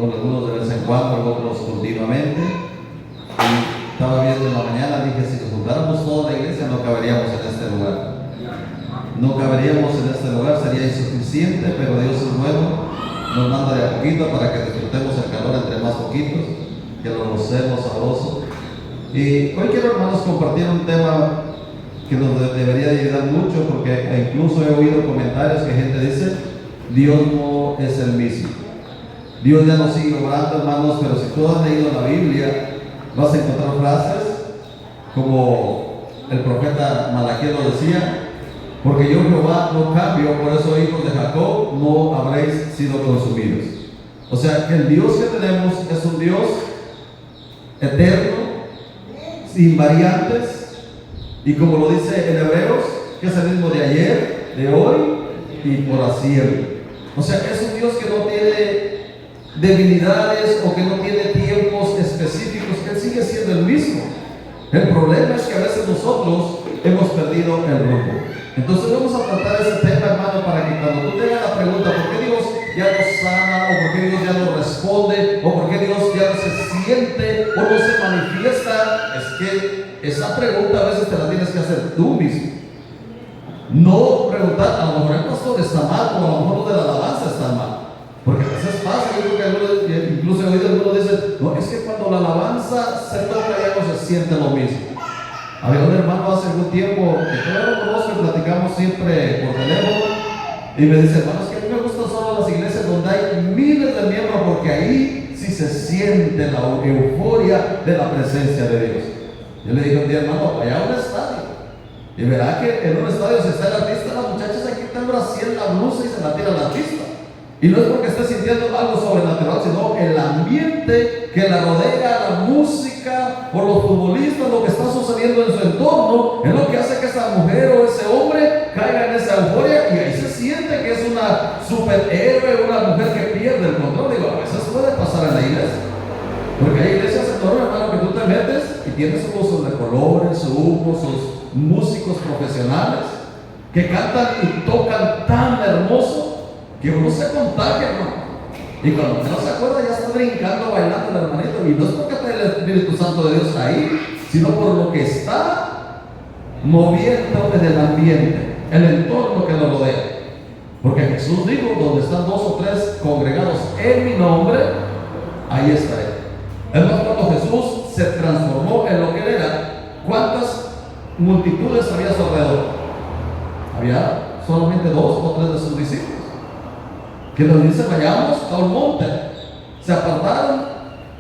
algunos de vez en cuando, otros continuamente. Y estaba viendo en la mañana, dije, si nos juntáramos toda la iglesia no caberíamos en este lugar. No caberíamos en este lugar, sería insuficiente, pero Dios es bueno, nos manda de a poquito para que disfrutemos el calor entre más poquitos, que lo gocemos sabroso. Y hoy quiero, hermanos, compartir un tema que nos debería de ayudar mucho, porque incluso he oído comentarios que gente dice, Dios no es el mismo. Dios ya no sigue obrando, hermanos, pero si tú has leído la Biblia, vas a encontrar frases como el profeta Malaquías lo decía, porque yo Jehová no cambio, por eso hijos de Jacob no habréis sido consumidos. O sea, que el Dios que tenemos es un Dios eterno, sin variantes, y como lo dice en Hebreos, que es el mismo de ayer, de hoy y por siempre. O sea, es un Dios que no tiene debilidades o que no tiene tiempos específicos, que Él sigue siendo el mismo. El problema es que a veces nosotros hemos perdido el rumbo. Entonces vamos a tratar ese tema, hermano, para que cuando tú tengas la pregunta, ¿por qué Dios ya no sana? ¿O por qué Dios ya no responde? ¿O por qué Dios ya no se siente o no se manifiesta? Es que esa pregunta a veces te la tienes que hacer tú mismo. No preguntar, a lo mejor el pastor está mal, o a lo mejor lo de la alabanza está mal. Porque a veces pasa, yo creo que algunos, incluso he oído algunos dicen, no, es que cuando la alabanza se toca ya no se siente lo mismo. Había un hermano hace algún tiempo que todavía lo conozco y platicamos siempre por teléfono, y me dice, hermano, es que a mí me gustan solo las iglesias donde hay miles de miembros, porque ahí sí se siente la euforia de la presencia de Dios. Yo le dije un día, hermano, vaya a un estadio y verá que en un estadio, si está el artista, las muchachas aquí están haciendo la blusa y se la tiran al artista. Y no es porque esté sintiendo algo sobrenatural, sino el ambiente que la rodea, la música, o los futbolistas, lo que está sucediendo en su entorno, es lo que hace que esa mujer o ese hombre caiga en esa euforia, y ahí se siente que es una superhéroe, una mujer que pierde el control. Digo, a veces puede pasar en la iglesia, porque hay iglesias enormes, hermano, que tú te metes y tienes sus usos de colores, su humo, sus músicos profesionales que cantan y tocan tan hermoso que uno se contagia, hermano. Y cuando uno se acuerda, ya está brincando, bailando el hermanito. Y no es porque está el Espíritu Santo de Dios ahí, sino por lo que está moviendo en el ambiente, el entorno que lo rodea. Porque Jesús dijo, donde están dos o tres congregados en mi nombre, ahí estaré. Es más, cuando Jesús se transformó en lo que él era, ¿cuántas multitudes había a su alrededor? Había solamente dos o tres de sus discípulos, que nos dice, vayamos a un monte. Se apartaron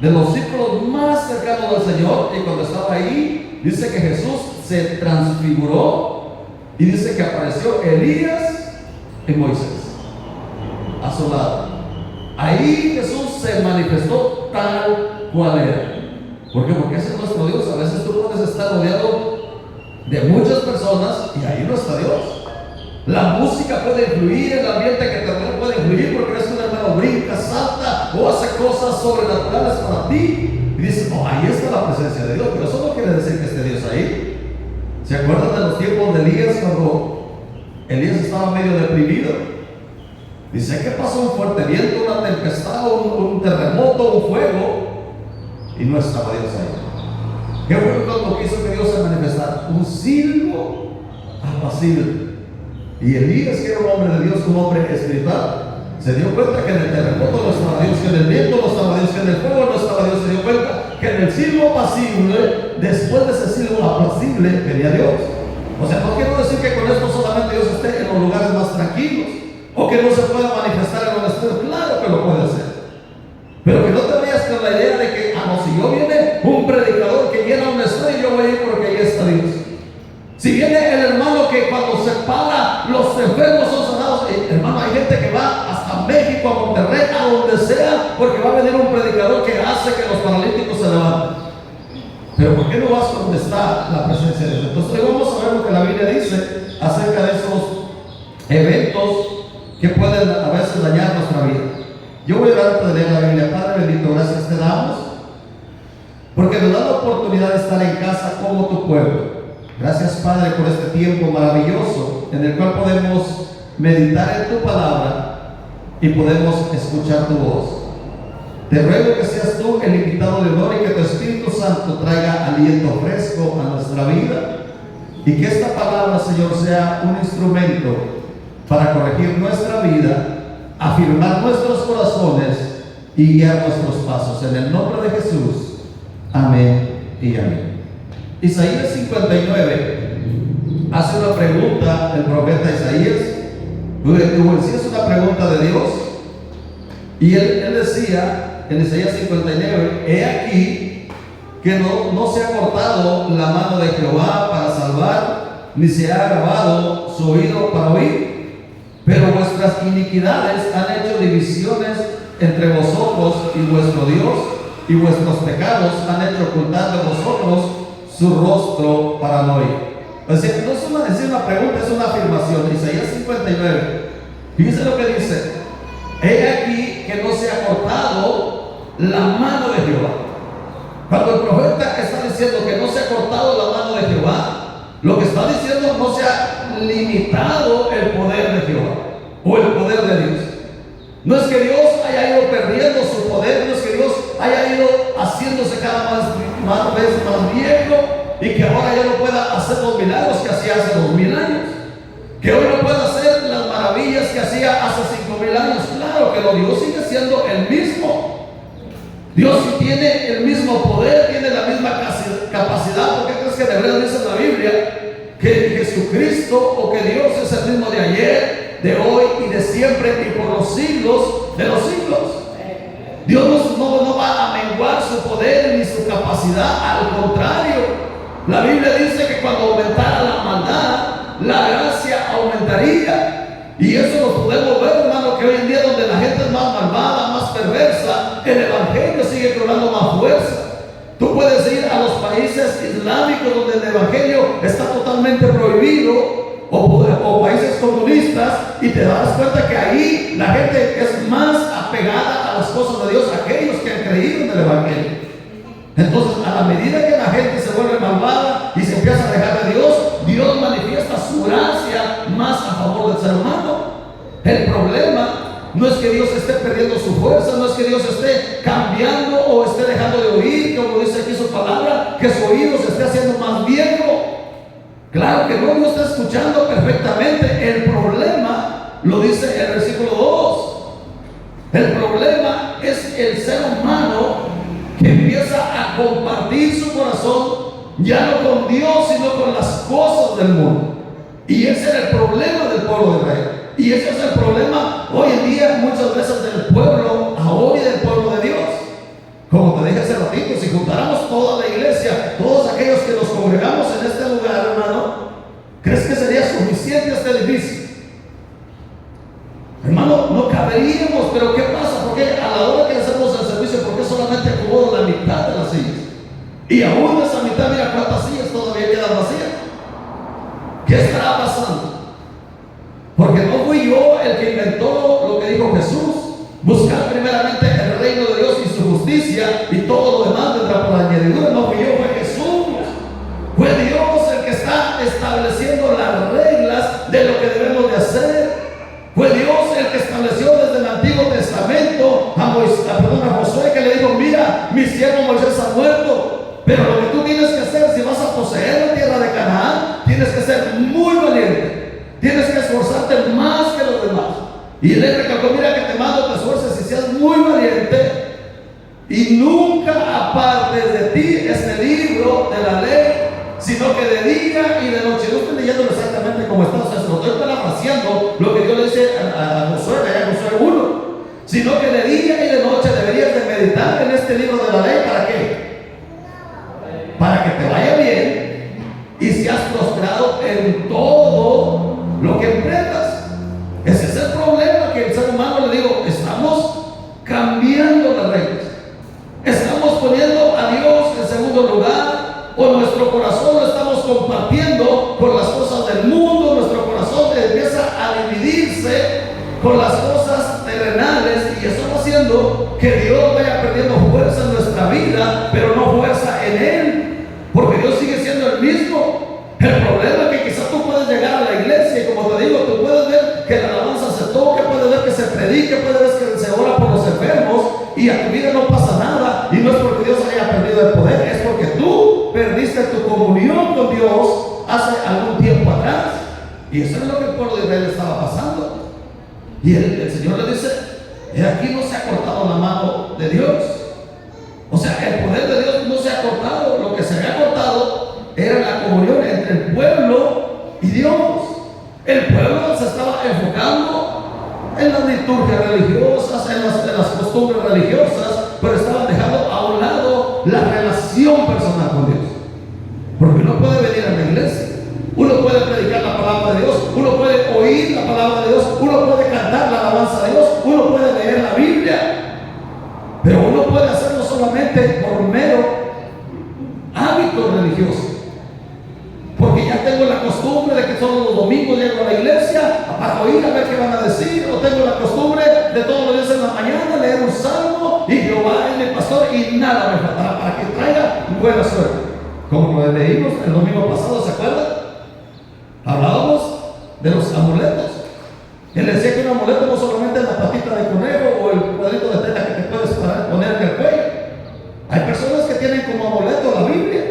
de los círculos más cercanos del Señor, y cuando estaba ahí, dice que Jesús se transfiguró, y dice que apareció Elías y Moisés a su lado. Ahí Jesús se manifestó tal cual era. ¿Por qué? Porque ese es nuestro Dios. A veces tú puedes estar rodeado de muchas personas y ahí no está Dios. La música puede influir, el ambiente que te rodea puede influir, porque ves que un hermano brinca, salta o hace cosas sobrenaturales para ti, y dices, no, ahí está la presencia de Dios. Pero eso no quiere decir que esté Dios ahí. ¿Se acuerdan de los tiempos de Elías, cuando Elías estaba medio deprimido? Dice que pasó un fuerte viento, una tempestad, un terremoto, un fuego, y no estaba Dios ahí. ¿Qué fue lo que hizo que Dios se manifestara? Un silbo apacible. Y Elías, que era un hombre de Dios, un hombre espiritual, se dio cuenta que en el terremoto no estaba Dios, que en el viento no estaba Dios, que en el fuego no estaba Dios. Se dio cuenta que en el silbo apacible, después de ese silbo apacible, venía Dios. O sea, no quiero decir que con esto solamente Dios esté en los lugares más tranquilos, o que no se pueda manifestar en los estados. Claro que lo puede hacer, pero que no te vayas con la idea de que, no, si yo viene un predicador que llena un estadio, yo voy a ir porque ahí está Dios. Si viene el hermano que cuando se para, los enfermos son sanados. Hermano, hay gente que va hasta México, a Monterrey, a donde sea, porque va a venir un predicador que hace que los paralíticos se levanten. Pero ¿por qué no vas donde está la presencia de Dios? Entonces hoy vamos a ver lo que la Biblia dice acerca de esos eventos que pueden a veces dañar nuestra vida. Yo voy a orar para leer la Biblia. Padre bendito, gracias te damos, porque nos da la oportunidad de estar en casa como tu pueblo. Gracias, Padre, por este tiempo maravilloso en el cual podemos meditar en tu palabra y podemos escuchar tu voz. Te ruego que seas tú el invitado de honor y que tu Espíritu Santo traiga aliento fresco a nuestra vida y que esta palabra, Señor, sea un instrumento para corregir nuestra vida, afirmar nuestros corazones y guiar nuestros pasos. En el nombre de Jesús, amén y amén. Isaías 59 hace una pregunta el profeta Isaías. Sí, es una pregunta de Dios. Y él decía en Isaías 59: he aquí que no se ha cortado la mano de Jehová para salvar, ni se ha agravado su oído para oír, pero vuestras iniquidades han hecho divisiones entre vosotros y vuestro Dios, y vuestros pecados han hecho ocultar de vosotros su rostro para no oír. O sea, no es una pregunta, es una afirmación. Isaías 59, fíjense lo que dice: he aquí que no se ha cortado la mano de Jehová. Cuando el profeta está diciendo que no se ha cortado la mano de Jehová, lo que está diciendo, no se ha limitado el poder de Jehová o el poder de Dios. No es que Dios haya ido perdiendo su poder, no es que Dios haya ido haciéndose cada vez más viejo y que ahora ya no pueda hacer los milagros que hacía hace 2000 años, que hoy no pueda hacer las maravillas que hacía hace 5000 años. Claro que Dios sigue siendo el mismo. Dios tiene el mismo poder, tiene la misma capacidad. ¿Por qué crees que en Hebreos dice en la Biblia que Jesucristo o que Dios es el mismo de ayer, de hoy y de siempre y por los siglos de los siglos? Dios no va a menguar su poder ni su capacidad, al contrario. La Biblia dice que cuando aumentara la maldad, la gracia aumentaría. Y eso lo podemos ver, hermano, que hoy en día, donde la gente es más malvada, más perversa, el evangelio sigue cobrando más fuerza. Tú puedes ir a los países islámicos donde el evangelio está totalmente prohibido, o países comunistas, y te das cuenta que ahí la gente es más apegada a las cosas de Dios, aquellos que han creído en el evangelio. Entonces, a la medida que la gente se vuelve malvada y se empieza a alejar de Dios, Dios manifiesta su gracia más a favor del ser humano. El problema no es que Dios esté perdiendo su fuerza, no es que Dios esté cambiando o esté dejando de oír, como dice aquí su palabra, que su oído se esté haciendo más viejo. Claro que no, Dios está escuchando perfectamente. El problema, lo dice el versículo 2, el problema es el ser humano que empieza a compartir su corazón ya no con Dios, sino con las cosas del mundo. Y ese era el problema del pueblo de Israel. Y ese es el problema hoy en día muchas veces del pueblo, hoy del pueblo de Dios. Como te dije hace ratito, si juntáramos toda la iglesia, todos aquellos que nos congregamos en este lugar, hermano, ¿crees que sería suficiente este edificio? Hermano, no caberíamos. Pero ¿qué pasa? Porque a la hora que hacemos el servicio, ¿por qué solamente acomodo la mitad de las sillas? Y aún de esa mitad, mira cuántas sillas todavía quedan vacías. ¿Qué estará pasando? Porque no fui yo el que inventó lo que dijo Jesús: buscar primeramente el reino de Dios y su justicia, y todo lo demás vendrá por añadidura. No fui yo, fue Jesús. Fue Dios el que está estableciendo las reglas de lo que debemos de hacer. Fue Dios el que estableció desde el Antiguo Testamento a Josué, que le dijo: mira, mi siervo Moisés ha muerto, pero lo que tú tienes que hacer, si vas a poseer la tierra de Canaán, tienes que ser muy valiente, tienes que esforzarte más que los demás. Y él le recalcó: mira que te mando, te esfuerces y seas muy valiente, y nunca apartes de ti este libro de la ley, sino que de día y de noche. No estoy leyéndolo exactamente como está, o sea, se lo estoy parafraseando lo que Dios le dice a Josué, a Josué 1, sino que de día y de noche deberías de meditar en este libro de la ley. ¿Para qué? Para que te vaya bien y seas prosperado en todo lo que emprendas. Ese es el problema, que el ser humano, le digo, estamos cambiando las reglas, estamos poniendo a Dios en segundo lugar, o nuestro corazón lo estamos compartiendo con las cosas del mundo. Nuestro corazón empieza a dividirse con las cosas terrenales, y eso va haciendo que Dios vaya perdiendo fuerza en nuestra vida, pero no fuerza en Él, porque Dios sigue siendo el mismo. El problema es que quizás tú puedes llegar a la iglesia y, como te digo, tú puedes ver que la alabanza se toque, puedes ver que se predique, puedes ver que se ora por los enfermos, y a tu vida no comunión con Dios hace algún tiempo atrás. Y eso es lo que el pueblo de Israel estaba pasando. Y el Señor le dice: he aquí no se ha cortado la mano de Dios. O sea, el poder de Dios no se ha cortado. Lo que se había cortado era la comunión entre el pueblo y Dios. El pueblo se estaba enfocando en las liturgias religiosas, en las costumbres religiosas, pero estaban dejando a un lado la relación personal con Dios. Porque uno puede venir a la iglesia, uno puede predicar la palabra de Dios, uno puede oír la palabra de Dios, uno puede cantar la alabanza de Dios, uno puede leer la Biblia, pero uno puede hacerlo solamente por mero hábito religioso. Porque ya tengo la costumbre de que solo los domingos llego a la iglesia para oír a ver qué van a decir, o tengo la costumbre de todos los días en la mañana leer un salmo y Jehová es mi pastor y nada me faltará para que traiga buena suerte. Como lo leímos el domingo pasado, ¿se acuerdan? Hablábamos de los amuletos. Él decía que un amuleto no solamente es la patita de conejo o el cuadrito de tela que te puedes poner en el cuello. Hay personas que tienen como amuleto la Biblia.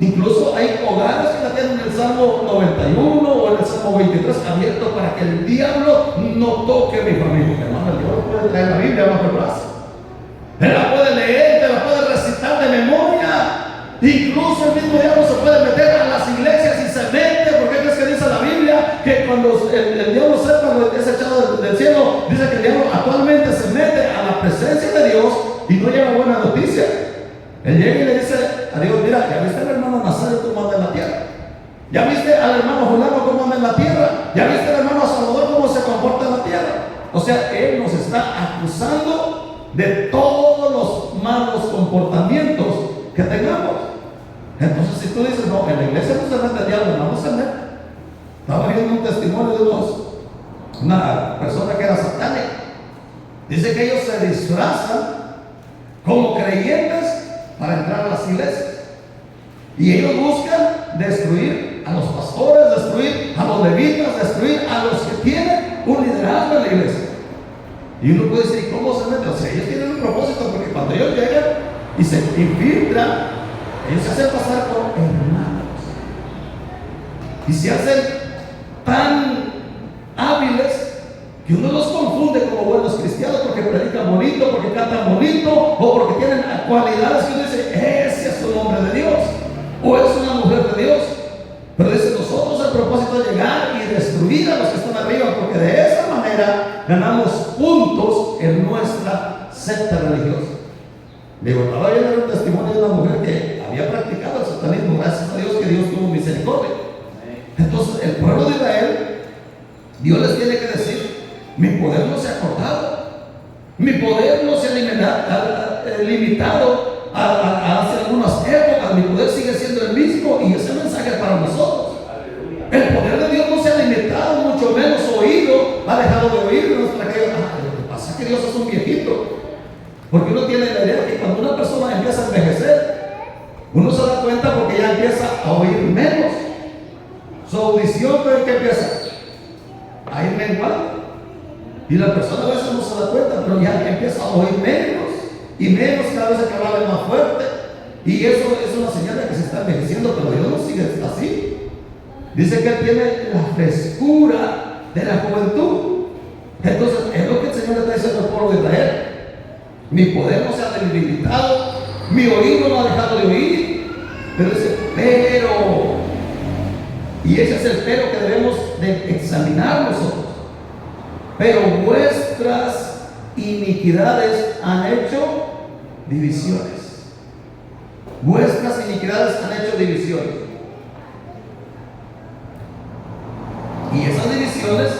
Incluso hay hogares que la tienen en el Salmo 91 o en el Salmo 23 abierto para que el diablo no toque mi familia. Hermano, el diablo puede traer la Biblia bajo el brazo. Él la puede leer, te la puede recitar de memoria. Incluso el mismo diablo se puede meter a las iglesias y se mete. ¿Por qué crees que dice la Biblia que cuando el diablo cuando es echado del cielo, dice que el diablo actualmente se mete a la presencia de Dios y no lleva buena noticia? Él llega y le dice a Dios: mira, ¿ya viste al hermano Nazario cómo anda en la tierra? ¿Ya viste al hermano Fulano cómo anda en la tierra? ¿Ya viste al hermano Salvador cómo se comporta en la tierra? O sea, Él nos está acusando de todos los malos comportamientos que tengamos. Entonces, si tú dices: no, en la iglesia no se mete el diablo, no se mete. Estaba viendo un testimonio de una persona que era satánica. Dice que ellos se disfrazan como creyentes para entrar a las iglesias, y ellos buscan destruir a los pastores, destruir a los levitas, destruir a los que tienen un liderazgo en la iglesia. Y uno puede decir: ¿cómo se meten? O sea, ellos tienen un propósito, porque cuando ellos llegan y se infiltran, ellos se hacen pasar por hermanos y se hacen tan hábiles que uno los confunde como buenos cristianos, porque predican bonito, porque cantan bonito, o porque tienen cualidades que uno dice: ese es un hombre de Dios, o es una mujer de Dios. Pero dice: nosotros el propósito es llegar y destruir a los que están arriba, porque de esa manera ganamos puntos en nuestra secta religiosa. Digo, estaba viendo un testimonio de una mujer que había practicado el satanismo. Gracias a Dios que Dios tuvo misericordia. Entonces el pueblo de Israel, Dios les tiene que decir: mi poder no se ha cortado, mi poder no se ha limitado hace algunas épocas, mi poder sigue siendo el mismo, y ese mensaje es para nosotros. El poder de Dios no se ha limitado, mucho menos oído, ha dejado de oír. Lo que pasa es que Dios es un viejito, porque uno tiene la idea que cuando una persona empieza a envejecer, uno se da cuenta porque ya empieza a oír menos. Su audición, ¿pero qué empieza? A ir menguando. Y la persona a veces no se da cuenta, pero ya empieza a oír menos y menos, cada vez que habla más fuerte. Y eso es una señal de que se está envejeciendo, pero Dios no sigue así. Dice que Él tiene la frescura de la juventud. Entonces, es lo que el Señor le está diciendo al pueblo de Israel: mi poder no se ha debilitado, mi oído no ha dejado de oír. Pero dice: pero, y ese es el pero que debemos de examinar nosotros. Pero vuestras iniquidades han hecho divisiones. Vuestras iniquidades han hecho divisiones. Y esas divisiones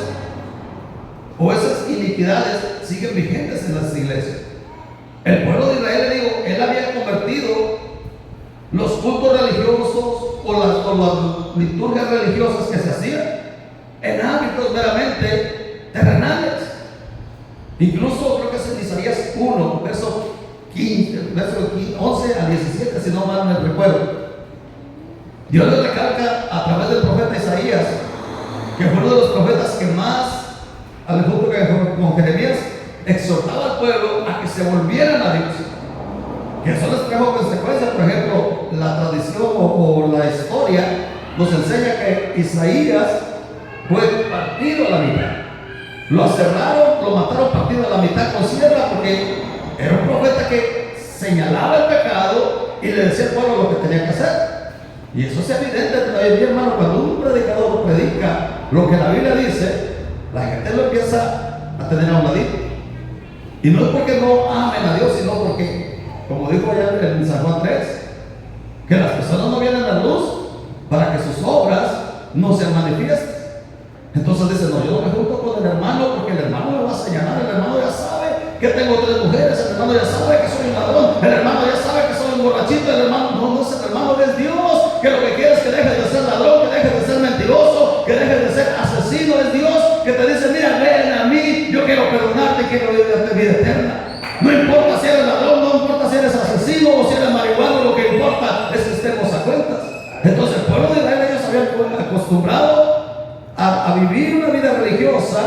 o esas iniquidades siguen vigentes en las iglesias. El pueblo de Israel, le digo, él había convertido los cultos religiosos o las liturgias religiosas que se hacían en hábitos meramente terrenales. Incluso creo que es en Isaías 1, verso 11 a 17, si no mal me recuerdo. Dios le recalca a través del profeta Isaías, que fue uno de los profetas que más, al junto con Jeremías, exhortaba al pueblo a que se volvieran a Dios. Que eso les trajo consecuencias. Por ejemplo, la tradición o la historia nos enseña que Isaías fue partido a la mitad. Lo cerraron, lo mataron partido a la mitad con sierra, porque era un profeta que señalaba el pecado y le decía al pueblo lo que tenía que hacer. Y eso es evidente todavía, hermano. Cuando un predicador predica lo que la Biblia dice, la gente lo empieza a tener a un ladito. Y no es porque no amen a Dios, sino porque, como dijo allá en San Juan 3, que las personas no vienen a la luz para que sus obras no se manifiesten. Entonces dice, no, yo no me junto con el hermano porque el hermano me va a señalar, el hermano ya sabe que tengo 3 mujeres, el hermano ya sabe que soy un ladrón, el hermano ya sabe que soy un borrachito, el hermano, no es el hermano, es Dios, que lo que quiere es que dejes de ser ladrón, que dejes de ser mentiroso, que dejes de ser asesino, es Dios, que te dice, mira, ven a mí, yo quiero perdonarte, quiero darte vida eterna. No importa si eres ladrón, no importa si eres asesino o si eres marihuano, lo que importa es que estemos a cuentas. Entonces el pueblo de Israel, ellos habían acostumbrado a vivir una vida religiosa,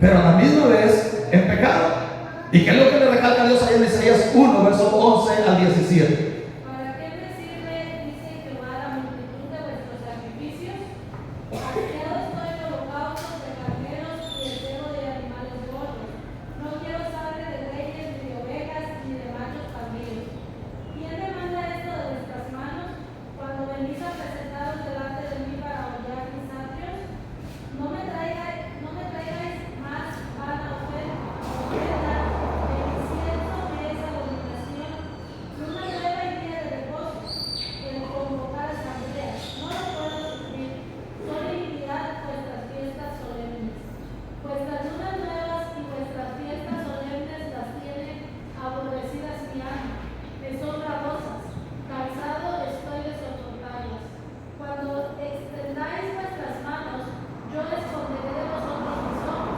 pero a la misma vez en pecado. ¿Y qué es lo que le recalca a Dios allá en Isaías 1, versos 11 al 17? ¿Para qué me sirve, dice Jehová, la multitud de vuestros sacrificios? Saciado estoy de holocaustos de carneros y el cebo de animales gordos. No quiero sangre de reyes, ni de ovejas, ni de machos cabríos. ¿Quién demanda esto de vuestras manos cuando venís a presentaros delante de mí para hollar mis atrios? No me traigáis más vana ofrenda, el incienso me es abominación. Luna nueva y día de reposo, el convocar asambleas, no lo puedo sufrir. Son iniquidad vuestras fiestas solemnes. Vuestras lunas nuevas y vuestras fiestas solemnes las tiene aborrecidas mi alma, que son gravosas. Cansado estoy de soportarlas. Cuando extendáis vuestras manos, yo esconderé de vosotros mis ojos.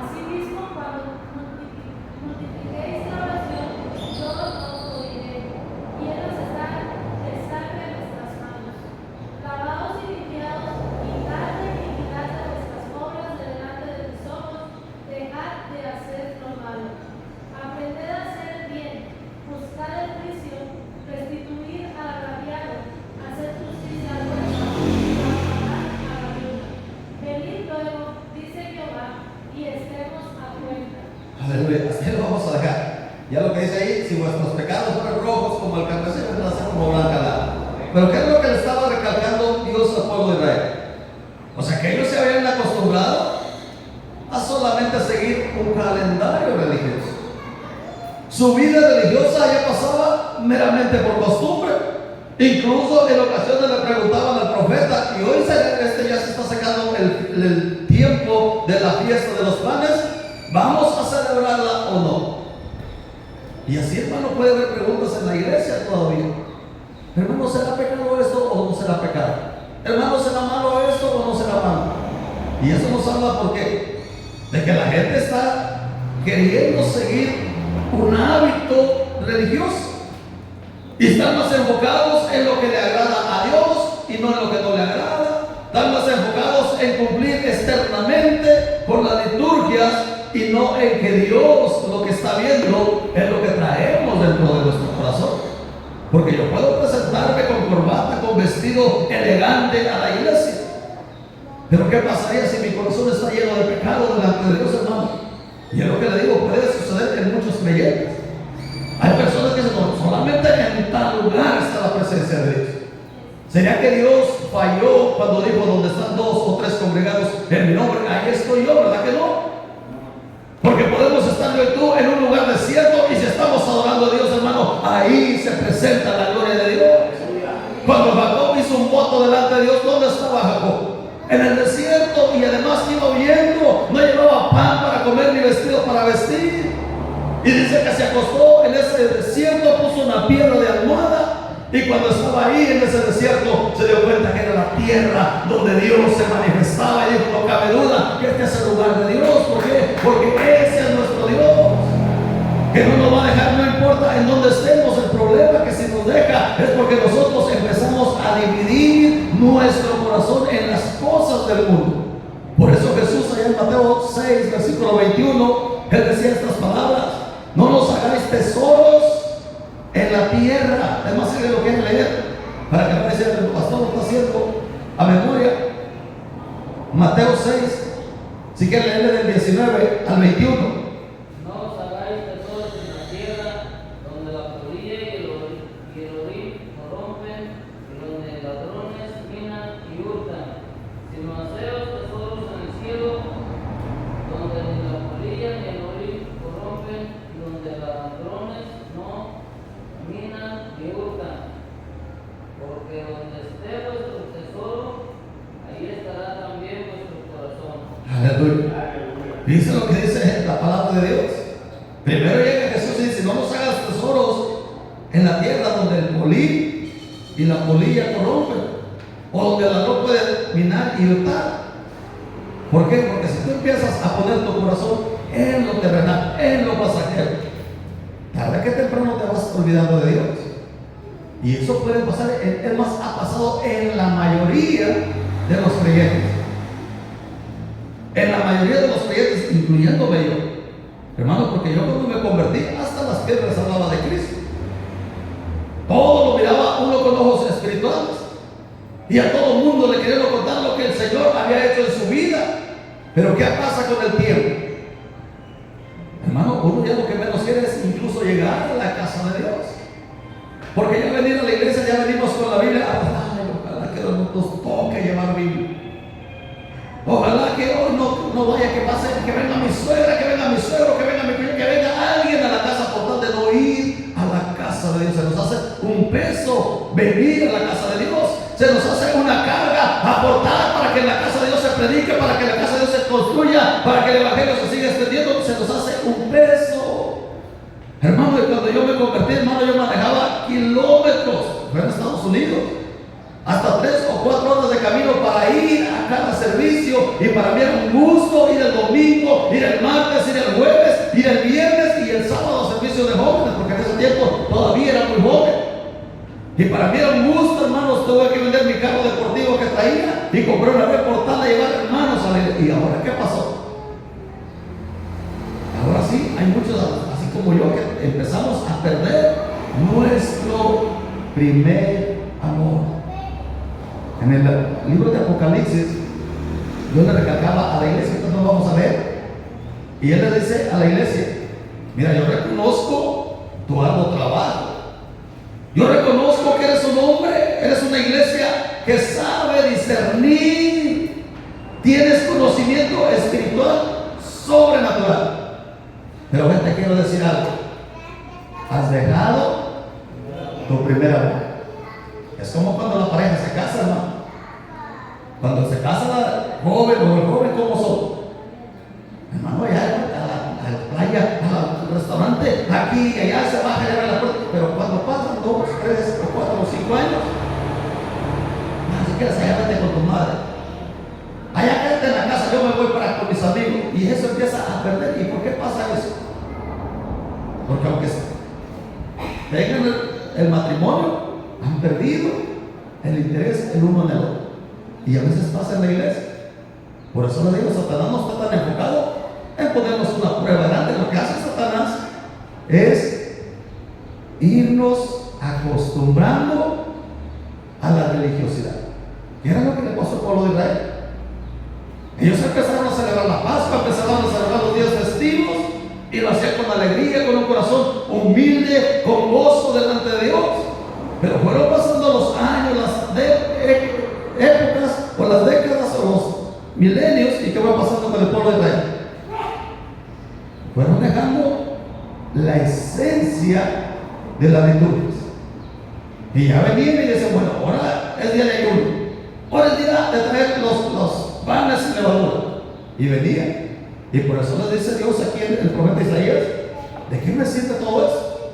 Asimismo, cuando multipliquéis la oración, yo os oiré. Llenas están de sangre vuestras manos. Lavaos y limpiaos, quitad la iniquidad de vuestras obras de delante de mis ojos, dejad de hacer lo malo. Aprended a hacer el bien, buscad el juicio, restituir al agraviado, hacer justicia al huérfano, amparar a la viuda. Venid luego, dice Jehová, y estemos a cuenta. Aleluya, así lo vamos a dejar. Ya lo que dice ahí, si vuestros pecados fueron rojos como el carmesí, vendrán a ser como blanca lana. Pero ¿qué es lo que le estaba recalcando Dios al pueblo de Israel? O sea, que ellos se habían acostumbrado a solamente seguir un calendario religioso. Su vida religiosa ya pasaba meramente por costumbre. Incluso en ocasiones le preguntaban al profeta, y hoy ya se está sacando el tiempo de la fiesta de los panes, ¿vamos a celebrarla o no? Y así, hermano, puede haber preguntas en la iglesia todavía. Hermano, ¿será pecado esto o no será pecado? Hermano, ¿será malo esto o no será malo? Y eso nos habla, ¿por qué? De que la gente está queriendo seguir un hábito religioso y están más enfocados en lo que le agrada a Dios y no en lo que no le agrada. Están más enfocados en cumplir externamente por las liturgias y no en que Dios lo que está viendo es lo que traemos dentro de nuestro corazón. Porque yo puedo presentarme con corbata, con vestido elegante a la iglesia, pero ¿qué pasaría si mi corazón está lleno de pecado delante de Dios, hermano? Y es lo que le digo, puede suceder en muchos creyentes. Hay personas que dicen, no, solamente en tal lugar está la presencia de Dios. ¿Será que Dios falló cuando dijo, donde están 2 o 3 congregados en mi nombre, ahí estoy yo? ¿Verdad que no? Porque podemos estar yo y tú en un lugar desierto, y si estamos adorando a Dios, hermano, ahí se presenta la gloria de Dios. Cuando Jacob hizo un voto delante de Dios, ¿dónde estaba Jacob? En el desierto, y además iba huyendo, no llevaba pan para comer ni vestido para vestir. Y dice que se acostó en ese desierto, puso una piedra de almohada, y cuando estaba ahí en ese desierto se dio cuenta que era la tierra donde Dios se manifestaba, y dijo, no cabe duda que este es el lugar de Dios. ¿Por qué? Porque ese es nuestro Dios, que no nos va a dejar, no importa en dónde estemos. El problema que si nos deja es porque nosotros empezamos a dividir nuestro corazón en las cosas del mundo. Por eso Jesús allá en Mateo 6, versículo 21, Él decía estas palabras: no nos hagáis tesoros en en la tierra. Es más, si lo quieren leer, para que no me digan, el pastor lo está haciendo a memoria. Mateo 6, si quieren leerle del 19 al 21. No os hagáis tesoros en la tierra, donde la polilla y el orín corrompen, y donde ladrones minan y hurtan, sino haceos tesoros en el cielo, donde ni la polilla ni el orín corrompen, y donde ladrones no minan ni hurtan. Porque donde esté vuestro tesoro, ahí estará también vuestro corazón. Aleluya. Dice lo que dice la palabra de Dios. Primero llega Jesús y dice: no nos hagas tesoros en la tierra donde el polín y la polilla corrompen, o donde el ladrón puede minar y hurtar. ¿Por qué? Porque si tú empiezas a poner tu corazón en lo terrenal, en lo pasajero, tarde que temprano te vas olvidando de Dios. Y eso puede pasar, es más, ha pasado en la mayoría de los creyentes. En la mayoría de los creyentes, incluyéndome yo, hermano, porque yo cuando me convertí, hasta las piedras hablaba de Cristo. Todo lo miraba uno con ojos espirituales, y a todo el mundo le quería contar lo que el Señor había hecho en su vida. Pero ¿qué pasa con el tiempo? Hermano, uno ya lo que menos quiere es incluso llegar a la casa de Dios. Porque ya venir a la iglesia, ya venimos con la Biblia. Ojalá que nos toque llevar Biblia. Ojalá que hoy no vaya, que pase, que venga mi suegra, que venga mi suegro, que venga mi cuñado, que venga alguien a la casa por tal de no ir a la casa de Dios. Se nos hace un peso venir a la casa de Dios. Se nos hace una carga aportar para que en la casa de Dios se predique, para que en la casa de Dios se construya, para que el evangelio se siga extendiendo. Se nos hace un peso. Hermano, y cuando yo me convertí, hermano, yo manejaba kilómetros. Fue en Estados Unidos. Hasta 3 o 4 horas de camino para ir a cada servicio, y para mí era un gusto ir el domingo, ir el martes, ir el jueves, ir el viernes y el sábado a servicio de jóvenes, porque en ese tiempo todavía era muy joven. Y para mí era un gusto, hermanos. Tuve que vender mi carro deportivo que traía y compré una vez portada a llevar hermanos a la iglesia. ¿Y ahora qué pasó? Ahora sí, hay muchos así como yo que empezamos a perder nuestro primer amor. En el libro de Apocalipsis, yo le recalcaba a la iglesia, entonces no vamos a leer, y él le dice a la iglesia: mira, yo reconozco tu arduo trabajo, yo reconozco que eres un hombre, eres una iglesia que sabe discernir, tienes conocimiento espiritual sobrenatural, pero ven, te quiero decir algo: has dejado tu primer amor. Es como cuando la pareja se casa, hermano. Cuando se casa la joven o el joven, ¿cómo son? Hermano, allá a la playa, al restaurante, aquí y allá, se baja y abre la puerta. Pero cuando pasan 2, 3, 4, 5 años, ni siquiera se vete con tu madre. Allá quédate en la casa, yo me voy para con mis amigos. Y eso empieza a perder. ¿Y por qué pasa eso? Porque aunque tengan el matrimonio, han perdido el interés el uno en el otro. Y a veces pasa en la iglesia. Por eso le digo, Satanás no está tan enfocado en ponernos una prueba grande. Lo que hace Satanás es irnos acostumbrando a la religiosidad. ¿Qué era lo que le pasó al pueblo de Israel? Ellos empezaron a celebrar la Pascua, empezaron a celebrar los días festivos, y lo hacían con alegría, con un corazón humilde, con gozo delante de Dios. Pero fueron pasando los años, las épocas, o las décadas, o los milenios, y ¿qué va pasando con el pueblo de Israel? Fueron dejando la esencia de las liturgias. Y ya venían y decían: bueno, ahora es día de ayuno, ahora es día de traer los panes y levadura. Y venían. Y por eso les dice Dios aquí el profeta Isaías: ¿de qué me sirve todo eso?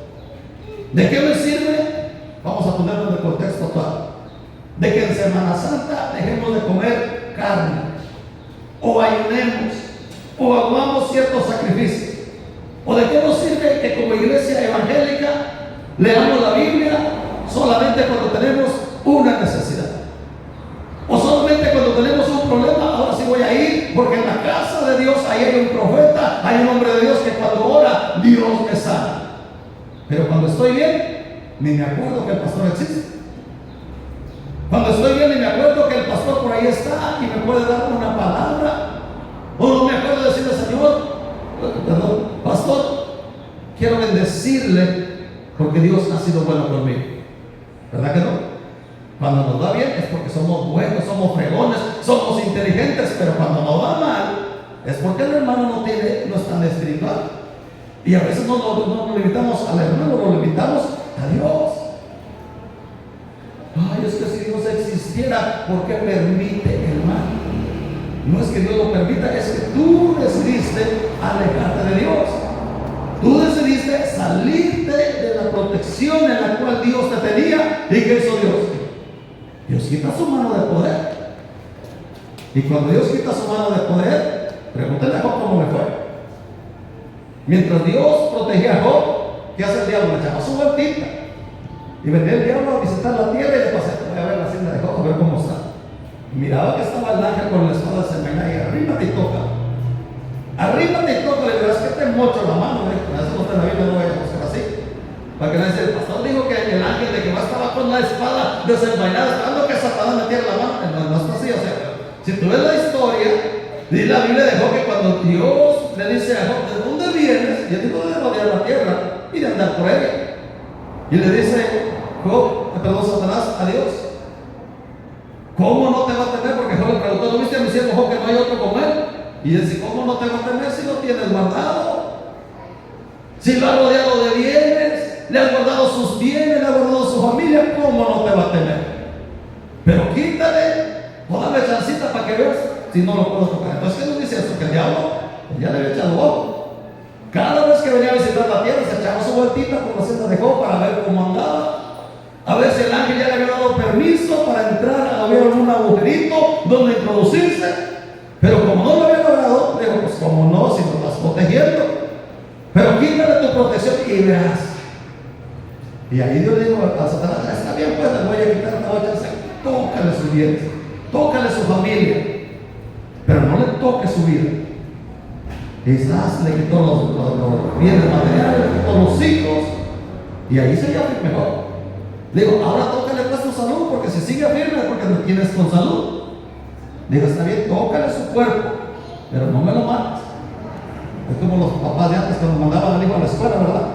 ¿De qué me sirve? Vamos a ponerlo en el contexto actual. De que en Semana Santa dejemos de comer carne, o ayunemos, o hagamos ciertos sacrificios. ¿O de qué nos sirve que como iglesia evangélica leamos la Biblia solamente cuando tenemos una necesidad? O solamente cuando tenemos un problema, ahora sí voy a ir, porque en la casa de Dios ahí hay un profeta, hay un hombre de Dios que cuando ora, Dios me sana. Pero cuando estoy bien, ni me acuerdo que el pastor existe. Cuando estoy bien, ni me acuerdo que el pastor por ahí está y me puede dar una palabra. O no me acuerdo de decirle, Señor, perdón, pastor, quiero bendecirle porque Dios ha sido bueno conmigo. ¿Verdad que no? Cuando nos va bien es porque somos buenos, somos fregones, somos inteligentes, pero cuando nos va mal es porque el hermano no es tan espiritual. Y a veces no nos limitamos al hermano, nos limitamos a Dios. Ay, es que si Dios existiera, ¿por qué permite el mal? No es que Dios lo permita, es que tú decidiste alejarte de Dios. Tú decidiste salirte de la protección en la cual Dios te tenía. ¿Y qué hizo Dios? Dios quita su mano de poder. Y cuando Dios quita su mano de poder, pregúntale a Job cómo le fue. Mientras Dios protegía a Job, ¿qué hace el diablo? Le echaba su vueltita. Y venía el diablo a visitar la tierra y le pasé, voy a ver la hacienda de Job, a ver cómo está. Miraba que estaba el ángel con la espada desenvainada y arrímate y toca. Arrímate y toca, le verás que te mocho la mano. Eso no está en la Biblia, no vaya a buscar así. Para que no dice, el pastor dijo que el ángel de Jehová estaba con la espada desenvainada, esperando que Satanás metiera la mano. No está así, o sea, si tú ves la historia, dice la Biblia de Job que cuando Dios le dice a Job, ¿de dónde vienes? Y él dijo, de rodear la tierra y de andar por ella. Y le dice Satanás a Dios, ¿cómo no te va a temer? Porque Job le preguntó, ¿no viste a mi siervo Job que no hay otro como él? Y él dice, ¿cómo no te va a temer si lo tienes guardado? Si lo has rodeado de bienes, le has guardado sus bienes, le has guardado su familia, ¿cómo no te va a temer? Pero quítale, o dame chancita para que veas si no lo puedo tocar. Entonces, ¿qué nos dice eso? Que el diablo ya le había echado ojo. Cada vez que venía a visitar la tierra, se echaba su vueltita por la senda de Job para ver cómo andaba. A ver si el ángel ya le había dado permiso para entrar a ver un agujerito donde introducirse. Pero como no lo había logrado, le digo, pues como no, si lo estás protegiendo. Pero quítale tu protección y verás. Y ahí Dios le dijo a Satanás, está bien, pues le voy a quitar, te voy a echar, tócale sus bienes, tócale su familia, pero no le toque su vida. Quizás le quitó los bienes materiales, le quitó los hijos, y ahí sería mejor. Le digo, ahora tócale pues tu salud, porque si sigue firme es porque no tienes con salud. Le digo, está bien, tócale su cuerpo, pero no me lo mates. Es como los papás de antes que nos mandaban al hijo a la escuela, ¿verdad?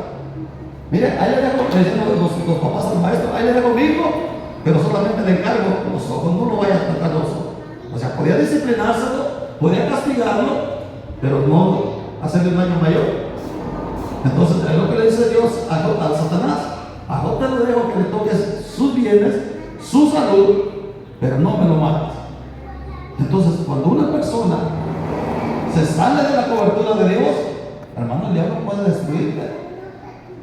Mire, ahí le dejo, le dicen los papás al maestro, ahí le dejo mi hijo, pero solamente le encargo los ojos, no lo vaya a tocar los ojos. O sea, podía disciplinárselo, podía castigarlo, pero no hacerle un daño mayor. Entonces, es lo que le dice Dios a Satanás. A Job te lo dejo que le toques sus bienes, su salud, pero no me lo mates. Entonces, cuando una persona se sale de la cobertura de Dios, hermano, el diablo puede destruirte.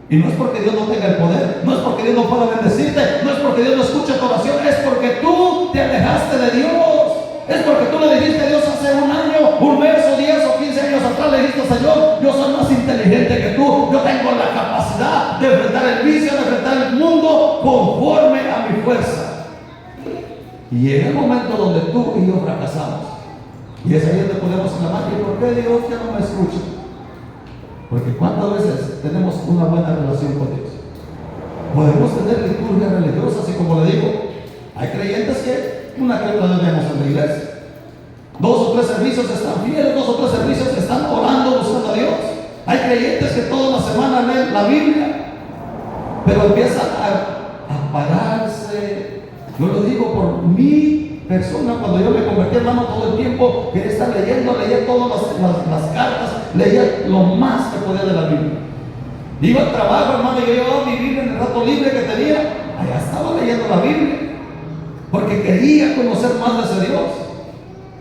Y no es porque Dios no tenga el poder, no es porque Dios no pueda bendecirte, no es porque Dios no escuche tu oración, es porque tú te alejaste de Dios. Es porque tú le dijiste a Dios hace un año, un mes o 10 o 15 años atrás, le dijiste, Señor, yo soy más inteligente que tú, yo tengo la capacidad de enfrentar el vicio, de enfrentar el mundo conforme a mi fuerza. Y llega el momento donde tú y yo fracasamos. Y es ahí donde podemos clamar, ¿y por qué Dios ya no me escucha? Porque ¿cuántas veces tenemos una buena relación con Dios? Podemos tener liturgia religiosa, así como le digo, hay creyentes que una que otra vez vemos en la iglesia. 2 o 3 servicios están fieles, 2 o 3 servicios están orando, buscando a Dios. Hay creyentes que toda la semana leen la Biblia, pero empiezan a pararse. Yo lo digo por mi persona, cuando yo me convertí, hermano, todo el tiempo quería estar leyendo, leía todas las cartas, leía lo más que podía de la Biblia. Iba al trabajo, hermano, y yo llevaba mi Biblia en el rato libre que tenía, allá estaba leyendo la Biblia, porque quería conocer más de ese Dios.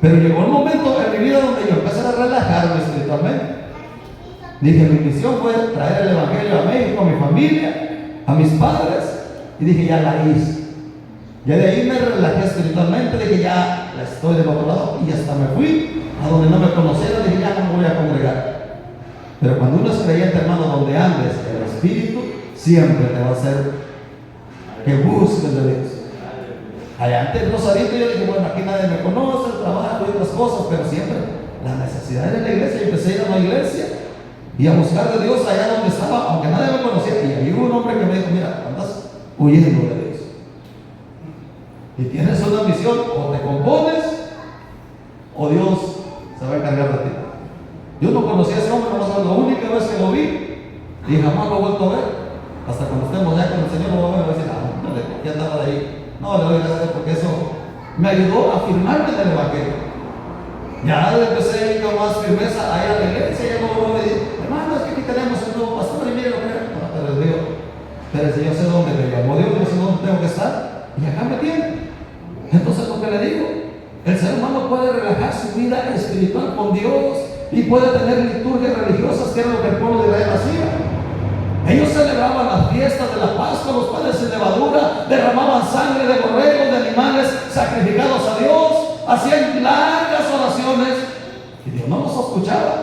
Pero llegó el momento en mi vida donde yo empecé a relajarme espiritualmente. Dije, mi misión fue traer el Evangelio a México, a mi familia, a mis padres, y dije, ya la hice. Ya de ahí me relajé espiritualmente, dije, ya estoy del otro lado, y hasta me fui a donde no me conociera, dije, ya no me voy a congregar. Pero cuando uno es creyente, hermano, donde andes, el Espíritu siempre te va a hacer que busques de Dios. Allá antes Rosarito, yo dije, bueno, aquí nadie me conoce, el trabajo y otras cosas, pero siempre la necesidad era en la iglesia. Yo empecé a ir a una iglesia y a buscar de Dios allá donde estaba, aunque nadie me conocía. Y ahí hubo un hombre que me dijo, mira, andas huyendo de Dios. Y tienes una misión, o te compones, o Dios se va a encargar de ti. Yo no conocía a ese hombre, no sé, la única vez que lo vi, y jamás lo he vuelto a ver. Hasta cuando estemos ya con el Señor, lo va a ver y va a decir, ¿por qué andaba de ahí? No, le doy gracias porque eso me ayudó a firmarme en el Evangelio. Ya empecé a ir con más firmeza ahí a la iglesia, ya no me dice, hermano, es que aquí tenemos un nuevo pastor y mire lo que es. No, pero les digo, pero si yo sé dónde me llamó Dios, yo sé dónde tengo que estar, y acá me tiene. Entonces lo que le digo, el ser humano puede relajar su vida espiritual con Dios y puede tener liturgias religiosas, que era lo que el pueblo de Israel hacía. Ellos celebraban las fiestas de la Pascua, los panes sin levadura, derramaban sangre de borregos, de animales sacrificados a Dios, hacían largas oraciones y Dios no los escuchaba.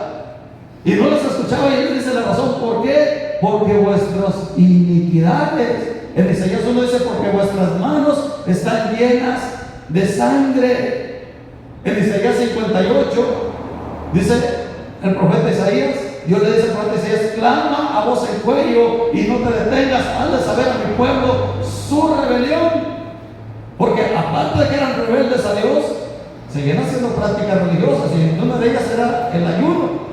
Y no los escuchaba, y él dice la razón, ¿por qué? Porque vuestras iniquidades, en Isaías 1 dice, porque vuestras manos están llenas de sangre. En Isaías 58 dice el profeta Isaías, Dios le dice al profeta Isaías, clama a voz en cuello y no te detengas, haz de saber a mi pueblo su rebelión. Porque aparte de que eran rebeldes a Dios, seguían haciendo prácticas religiosas, y una de ellas era el ayuno,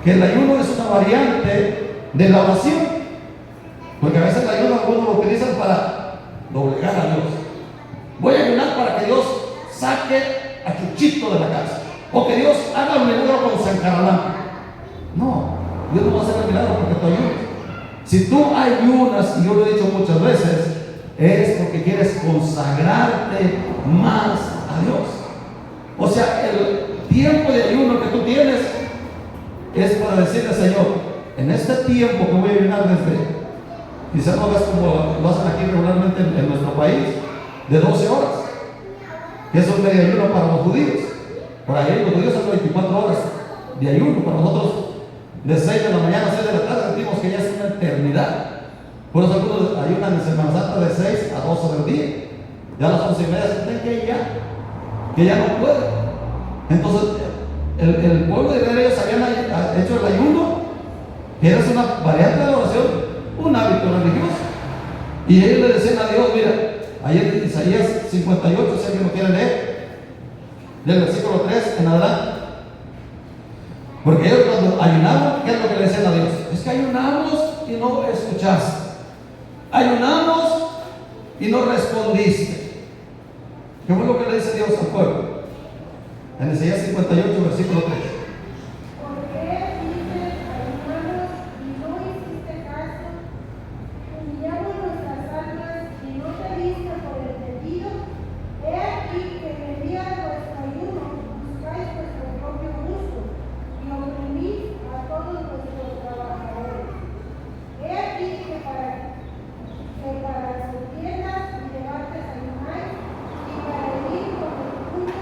que el ayuno es una variante de la oración, porque a veces el ayuno algunos lo utilizan para doblegar a Dios. Voy a ayunar para que Dios saque a Chuchito de la casa, o que Dios haga un milagro con San Carolán. No, Dios no va a hacer el milagro porque tú ayunas. Si tú ayunas, y yo lo he dicho muchas veces, es porque quieres consagrarte más a Dios. O sea, el tiempo de ayuno que tú tienes es para decirle, Señor, en este tiempo que voy a ayunar desde, quizás no hagas como lo hacen aquí regularmente en nuestro país, de 12 horas, que es un medio ayuno para los judíos. Por ahí los judíos hacen 24 horas de ayuno, para nosotros de 6 de la mañana a 6 de la tarde sentimos que ya es una eternidad. Por eso algunos ayunan en Semana Santa de 6 a 12 del día. Ya a las 11:30 sienten que ya no pueden. Entonces el pueblo de Israel, ellos habían hecho el ayuno, que era una variante de la oración, un hábito religioso. Y ellos le decían a Dios, mira, ahí en Isaías 58, si alguien lo quiere leer, del versículo 3 en adelante. Porque ellos cuando ayunaban, ¿qué es lo que le decían a Dios? Es que ayunamos y no escuchaste. Ayunamos y no respondiste. ¿Qué fue lo que le dice Dios al pueblo? En Isaías 58, versículo 3. ¿Por qué dices ayunamos y no hiciste caso? Humillamos nuestras almas y no te diste por entendido. He aquí que en el día de vuestro ayuno buscáis vuestro propio gusto y oprimís a todos vuestros trabajadores. He aquí que para contiendas y debates ayunáis, y para herir con el puño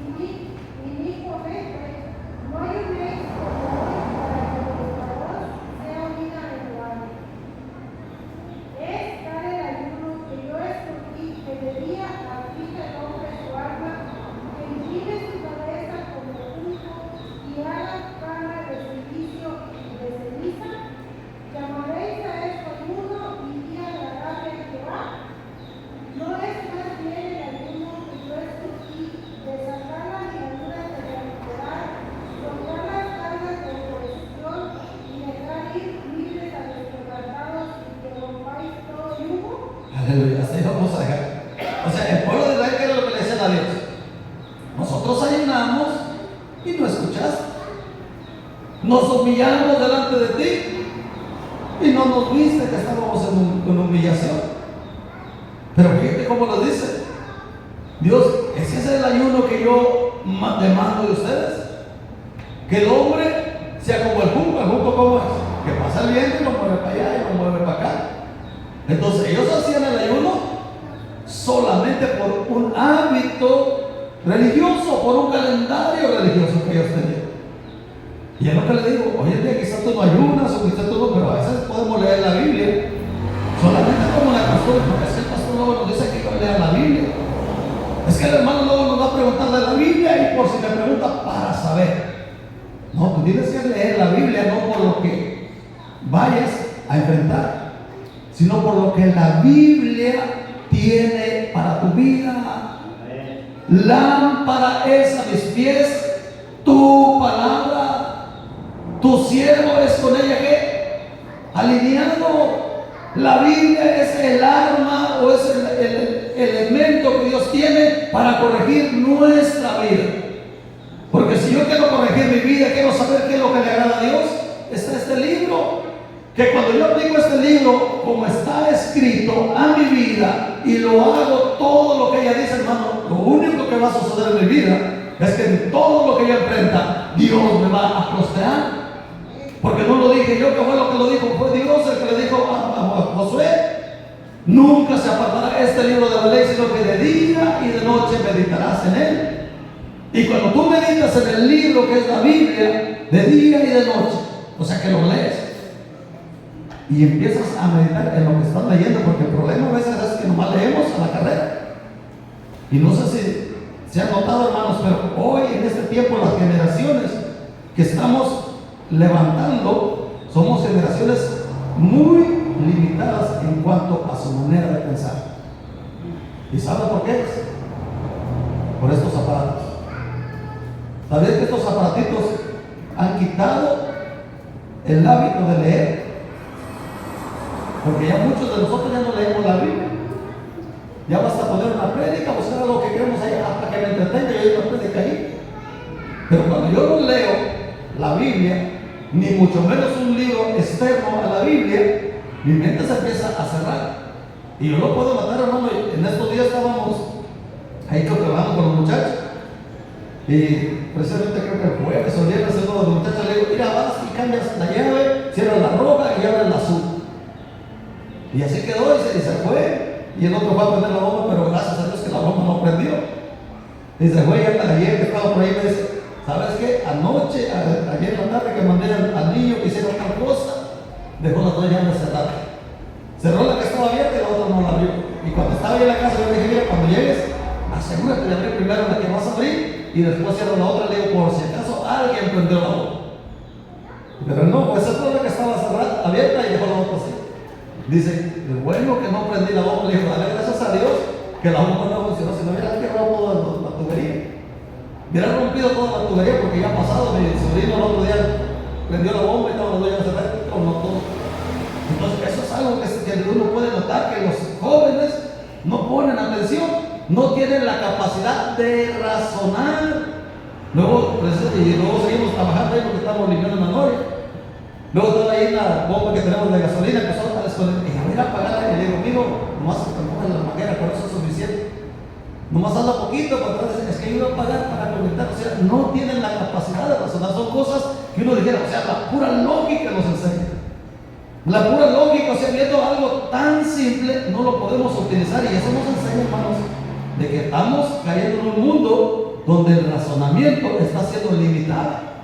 y ni cometéis. No ayunéis como hoy para que vuestra voz sea unida en el valle. Es tal el ayuno que yo escogí, que de día aflige el hombre su alma, que incline su cabeza como junco y haga cama de silicio y de ceniza. Llamaréis a esto ayuno y día agradable a Jehová. No es más bien el ayuno que yo escogí, de sacar la ligadura de la iniquidad, soltar las cargas de oposición y dejar ir libres a los quebrantados y que rompáis todo yugo. Aleluya, hasta ahí vamos a dejar. O sea, el pueblo de Israel, ¿qué era lo que le decían a Dios? Nosotros ayunamos y no escuchaste. Nos humillamos delante de ti y no nos viste que estábamos en humillación. Pero fíjate cómo lo dice Dios, ese es el ayuno que yo demando de ustedes. Que el hombre sea como el junco ¿cómo es? Que pasa el viento y lo mueve para allá y lo mueve para acá. Entonces ellos hacían el ayuno solamente por un hábito religioso, por un calendario religioso que ellos tenían. Y es lo que le digo, hoy en día quizás tú no ayunas o quizás tú no, pero a veces podemos leer la Biblia solamente como la costumbre, porque es que el pastor luego nos dice que lea la Biblia. Es que el hermano luego nos va a preguntar de la Biblia y por si me pregunta para saber. No, tú tienes que leer la Biblia no por lo que vayas a enfrentar, sino por lo que la Biblia tiene para tu vida. Lámpara es a mis pies tu palabra, tu siervo es con ella ¿qué? Alineado. La Biblia es el arma o es el elemento que Dios tiene para corregir nuestra vida. Porque si yo quiero corregir mi vida, quiero saber qué es lo que le agrada a Dios, está este libro. Que cuando yo aplico este libro como está escrito a mi vida y lo hago todo lo que ella dice, hermano, lo único que va a suceder en mi vida es que en todo lo que yo emprenda, Dios me va a prosperar. Porque no lo dije yo, que fue lo que lo dijo, fue Dios el que le dijo a Josué: nunca se apartará este libro de la ley, sino que de día y de noche meditarás en él. Y cuando tú meditas en el libro que es la Biblia, de día y de noche, o sea que lo lees y empiezas a meditar en lo que estás leyendo, porque el problema a veces es que nomás leemos a la carrera. Y no sé si se han notado, hermanos, pero hoy en este tiempo las generaciones que estamos levantando somos generaciones muy limitadas en cuanto a su manera de pensar. ¿Y saben por qué es? Por estos aparatos. ¿Sabías que estos aparatitos han quitado el hábito de leer? Porque ya muchos de nosotros ya no leemos la Biblia. Ya basta poner una prédica, buscar algo que queremos ahí hasta que me entretenga y hay una prédica ahí. Pero cuando yo no leo la Biblia, ni mucho menos un libro externo a la Biblia, mi mente se empieza a cerrar. Y yo lo puedo matar, hermano. En estos días estábamos ahí trabajando con los muchachos. Y precisamente creo que el jueves o viernes uno de los muchachos le digo: mira, vas y cambias la llave, cierras la roja y abres la azul. Y así quedó y se fue. Y el otro fue a prender la bomba, pero gracias a Dios que la bomba no prendió. Y se fue. Y hasta ayer que estaba por ahí me dice: ¿sabes qué? Anoche, ayer en la tarde que mandé al niño que hiciera otra cosa, dejó las dos llaves cerradas. Cerró la que estaba abierta y la otra no la abrió. Y cuando estaba ahí en la casa yo le dije: mira, cuando llegues, asegúrate de abrir primero la que vas a abrir y después cierra la otra. Le digo, por si acaso alguien prendió la bomba. Pero no, pues esa fue la que estaba cerrada, abierta, y dejó la otra así. Dice: bueno que no prendí la bomba. Le digo: dale gracias a Dios que la bomba no funcionó, si no hubiera quebrado toda la tubería. Hubiera rompido toda la tubería, porque ya ha pasado. Mi sobrino el otro día prendió la bomba y estaba las dos llaves cerradas, no todo. Entonces eso es algo que uno puede notar, que los jóvenes no ponen atención, no tienen la capacidad de razonar. Luego seguimos trabajando ahí porque estamos limpiando una noria. Luego estaba ahí la bomba que tenemos de gasolina, empezó a desconectar. Y a ver, apagarla. Y le digo: amigo, nomás te pongas la manguera, por eso es suficiente. Nomás hazla poquito para atrás. Es que yo iba a pagar para conectar. O sea, no tienen la capacidad de razonar. Son cosas que uno dijera, o sea, la pura lógica nos enseña. La pura lógica, o sea, viendo algo tan simple, no lo podemos utilizar. Y eso nos enseña, hermanos, de que estamos cayendo en un mundo donde el razonamiento está siendo limitado.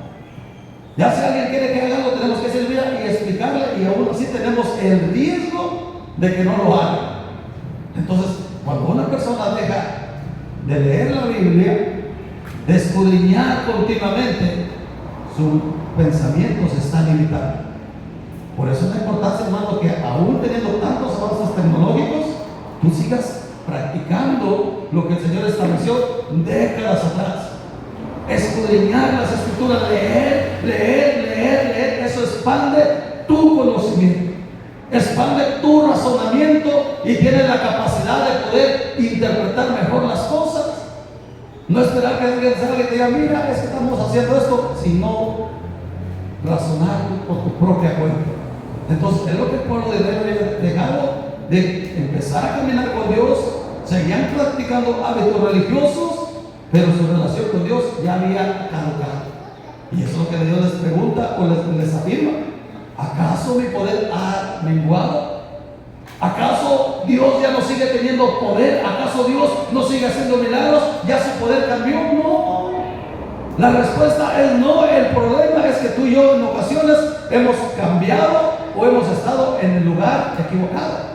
Ya si alguien quiere que haga algo, tenemos que servir y explicarle, y aún así tenemos el riesgo de que no lo haga. Entonces, cuando una persona deja de leer la Biblia, de escudriñar continuamente, su pensamiento se está limitando. Por eso es la importancia, hermano, que aún teniendo tantos avances tecnológicos, tú sigas practicando lo que el Señor estableció décadas atrás. Escudriñar las escrituras, leer, eso expande tu conocimiento, expande tu razonamiento y tienes la capacidad de poder interpretar mejor las cosas. No esperar que alguien salga y te diga: mira, es que estamos haciendo esto, sino razonar por tu propia cuenta. Entonces, es lo que el pueblo de Israel había dejado de empezar a caminar con Dios. Seguían practicando hábitos religiosos, pero su relación con Dios ya había caducado. Y eso es lo que Dios les pregunta o les afirma: ¿acaso mi poder ha menguado? ¿Acaso Dios ya no sigue teniendo poder? ¿Acaso Dios no sigue haciendo milagros? ¿Ya su poder cambió? No. La respuesta es no. El problema es que tú y yo en ocasiones hemos cambiado o hemos estado en el lugar equivocado.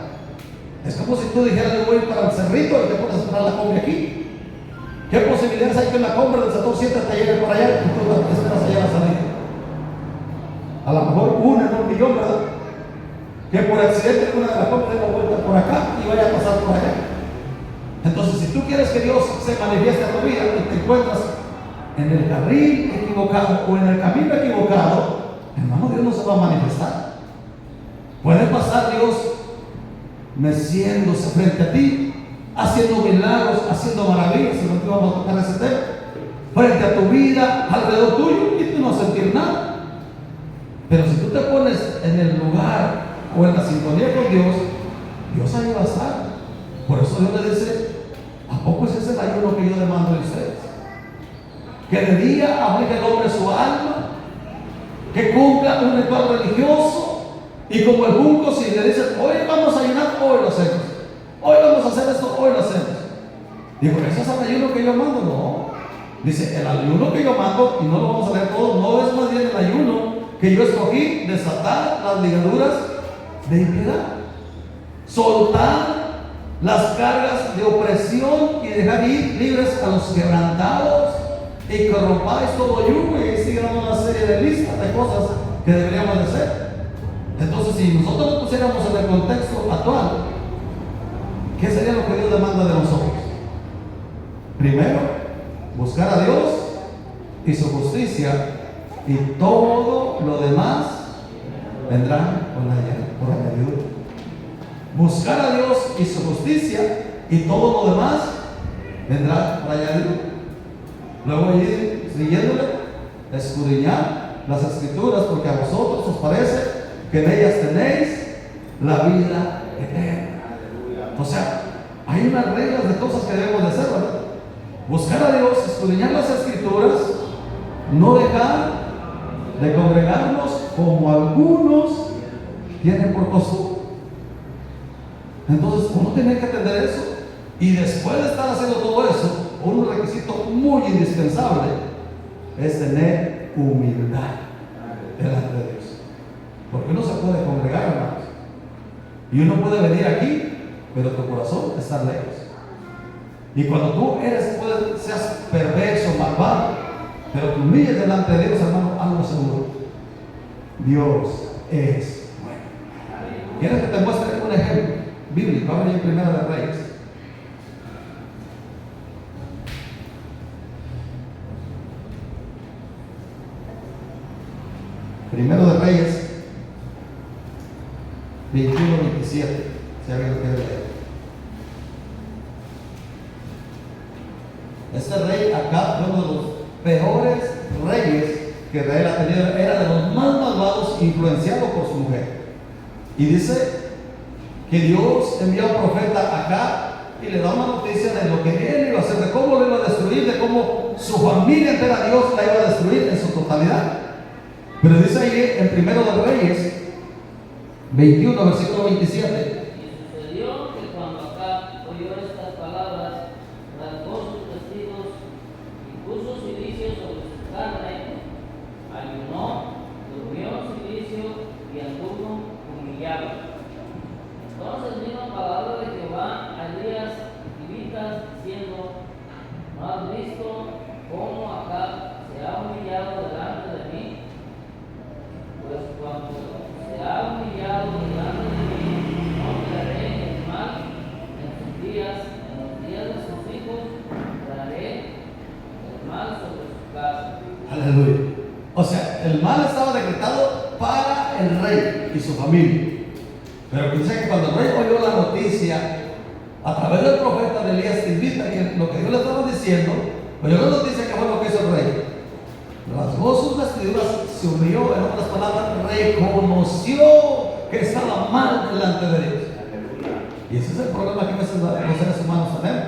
Es como si tú dijeras: yo voy para el cerrito y te pones a esperar la combi aquí. ¿Qué posibilidades hay que en la compra del sector 7 te llegue por allá y tú esperas allá a la salida? A lo mejor 1 en 1 millón, ¿verdad? que por accidente una de las cosas dé la vuelta por acá y vaya a pasar por allá. Entonces, si tú quieres que Dios se manifieste a tu vida y te encuentras en el carril equivocado o en el camino equivocado, hermano, Dios no se va a manifestar. Puede pasar Dios meciéndose frente a ti, haciendo milagros, haciendo maravillas, si no te vamos a tocar ese tema, frente a tu vida, alrededor tuyo, y tú no sentir nada. Pero si tú te pones en el lugar o en la sintonía con Dios, Dios ahí va a estar. Por eso Dios le dice: ¿a poco ese es el ayuno que yo demando de ustedes? Que de día aplique el hombre su alma, que cumpla un ritual religioso, y como el junco, si le dicen: hoy vamos a ayunar, hoy lo hacemos, hoy vamos a hacer esto, hoy lo hacemos. Digo, ¿ese es el ayuno que yo mando? No. Dice, el ayuno que yo mando, y no lo vamos a leer todo, no es más bien el ayuno que yo escogí: desatar las ligaduras de impiedad, soltar las cargas de opresión y dejar ir libres a los quebrantados, y que rompáis todo yugo. Y ahí sigue dando una serie de listas de cosas que deberíamos de hacer. Entonces, si nosotros nos pusiéramos en el contexto actual, ¿qué sería lo que Dios demanda de nosotros? Primero, buscar a Dios y su justicia, y todo lo demás vendrá por añadidura. Buscar a Dios y su justicia, y todo lo demás vendrá por añadidura. Luego ir siguiéndole, escudriñar las escrituras, porque a vosotros os parece que en ellas tenéis la vida eterna. O sea, hay unas reglas de cosas que debemos de hacer, ¿verdad? Buscar a Dios, escudriñar las escrituras, no dejar de congregarnos como algunos tienen por costumbre. Entonces uno tiene que entender eso, y después de estar haciendo todo eso, un requisito muy indispensable es tener humildad delante de Dios. Porque uno se puede congregar, hermanos, y uno puede venir aquí, pero tu corazón está lejos. Y cuando tú seas perverso, malvado, pero te humilles delante de Dios, hermano, algo seguro: Dios es bueno. ¿Quieres que te muestre un ejemplo bíblico? Vamos en Primera de Reyes. Primero de Reyes 21-27, si alguien lo quiere leer. Este rey Acab fue uno de los peores reyes que Israel ha tenido, era de los más malvados, influenciado por su mujer. Y dice que Dios envió a un profeta acá y le da una noticia de lo que él iba a hacer, de cómo lo iba a destruir, de cómo su familia entera Dios la iba a destruir en su totalidad. Pero dice ahí en Primero de Reyes 21, versículo 27. Y sucedió que cuando Acab oyó estas palabras, rasgó sus vestidos y puso cilicio sobre su carne, ayunó, durmió en silicio y anduvo humillado. Entonces vino palabra de Jehová a Elías tibita, diciendo: ¿no has visto cómo Acab se ha humillado delante de mí? Pues cuando se ha humillado delante de mí, no traeré el mal en sus días, en los días de sus hijos, traeré el mal sobre su casa. Aleluya. O sea, el mal estaba decretado para el rey y su familia. Pero dice que cuando el rey oyó la noticia a través del profeta de Elías tibita, que lo que Dios le estaba diciendo, oyó la noticia, que fue lo que hizo el rey: rasgó sus vestiduras, se humilló, en otras palabras, reconoció que estaba mal delante de Dios. Y ese es el problema que a veces los seres humanos tenemos.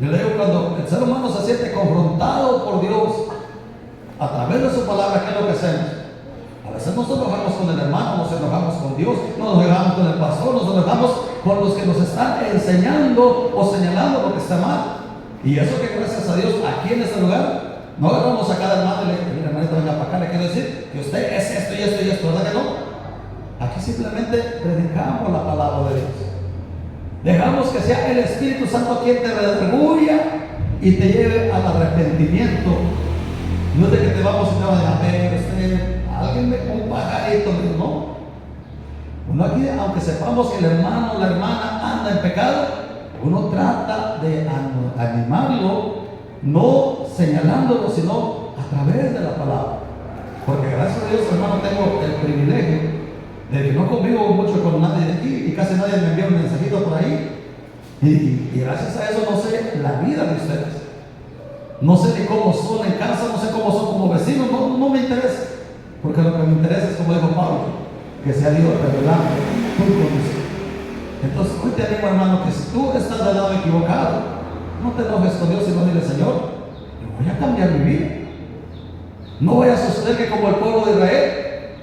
Yo le digo, cuando el ser humano se siente confrontado por Dios a través de su palabra, ¿qué es lo que hacemos? A veces nos enojamos con el hermano, nos enojamos con Dios, nos enojamos con el pastor, nos enojamos con los que nos están enseñando o señalando lo que está mal. Y eso que, gracias a Dios, aquí en este lugar, no vamos a cada hermano y le digo: mira, hermanito, venga para acá, le quiero decir que usted es esto y esto y esto, ¿verdad que no? Aquí simplemente predicamos la palabra de Dios. Dejamos que sea el Espíritu Santo quien te redarguya y te lleve al arrepentimiento. No es de que te vamos y te van a ver, alguien me un pajarito, no. Uno aquí, aunque sepamos que el hermano o la hermana anda en pecado, uno trata de animarlo, no señalándolo, sino a través de la palabra. Porque gracias a Dios, hermano, tengo el privilegio de que no convivo mucho con nadie de aquí y casi nadie me envía un mensajito por ahí. Y gracias a eso no sé la vida de ustedes. No sé ni cómo son en casa, no sé cómo son como vecinos, no me interesa. Porque lo que me interesa es, como dijo Pablo, que sea Dios revelando tu condición. Entonces, hoy te animo, hermano, que si tú estás del lado equivocado, no te enojes con Dios, sino dile: Señor, yo voy a cambiar mi vida. No voy a suceder que como el pueblo de Israel,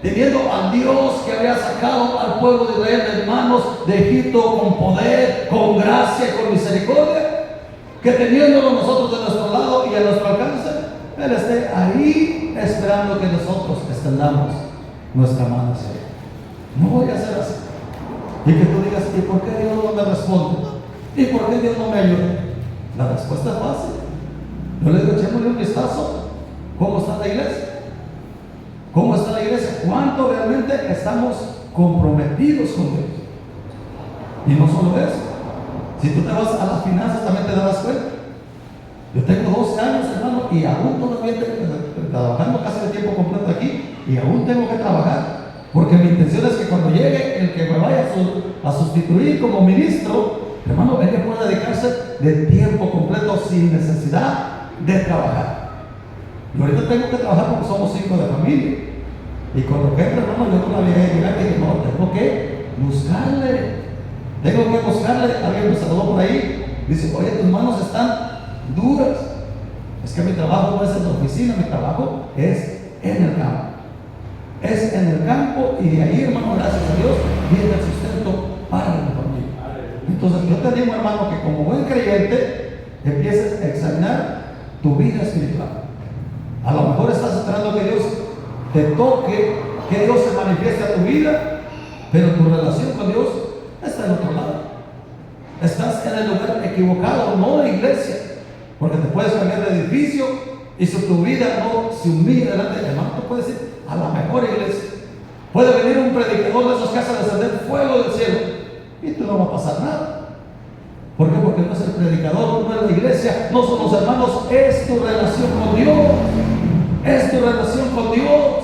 teniendo al Dios que había sacado al pueblo de Israel de manos de Egipto con poder, con gracia y con misericordia, que teniéndolo nosotros de nuestro lado y a nuestro alcance, Él esté ahí esperando que nosotros extendamos nuestra mano hacia Él. No voy a hacer así. Y que tú digas: ¿y por qué Dios no me responde? ¿Y por qué Dios no me ayuda? La respuesta es fácil. Yo le digo: echémosle un vistazo. ¿Cómo está la iglesia? ¿Cómo está la iglesia? ¿Cuánto realmente estamos comprometidos con Dios? Y no solo eso. Si tú te vas a las finanzas, también te das cuenta. Yo tengo 12 años, hermano, y aún todavía estoy trabajando casi de tiempo completo aquí, y aún tengo que trabajar. Porque mi intención es que cuando llegue el que me vaya a sustituir como ministro, hermano, él que pueda dedicarse de tiempo completo sin necesidad de trabajar. Yo ahorita tengo que trabajar porque somos 5 de familia. Y con lo que entra, hermano, yo todavía llegar que no, tengo que buscarle. Alguien me saludó por ahí. Dice: oye, tus manos están duras. Es que mi trabajo no es en la oficina, mi trabajo es en el campo. Es en el campo, y de ahí, hermano, gracias a Dios, viene el sustento para mi familia. Entonces, yo te digo, hermano, que como buen creyente empieces a examinar tu vida espiritual. A lo mejor estás esperando que Dios te toque, que Dios se manifieste a tu vida, pero tu relación con Dios está en otro lado. Estás en el lugar equivocado, no de iglesia, porque te puedes cambiar de edificio, y si tu vida no se humilla delante del hermano, tú puedes ir a la mejor iglesia. Puede venir un predicador de esos que hace descender fuego del cielo y tú no va a pasar nada. ¿Por qué? Porque no es el predicador, no es la iglesia, no son los hermanos, es tu relación con Dios. Es tu relación con Dios.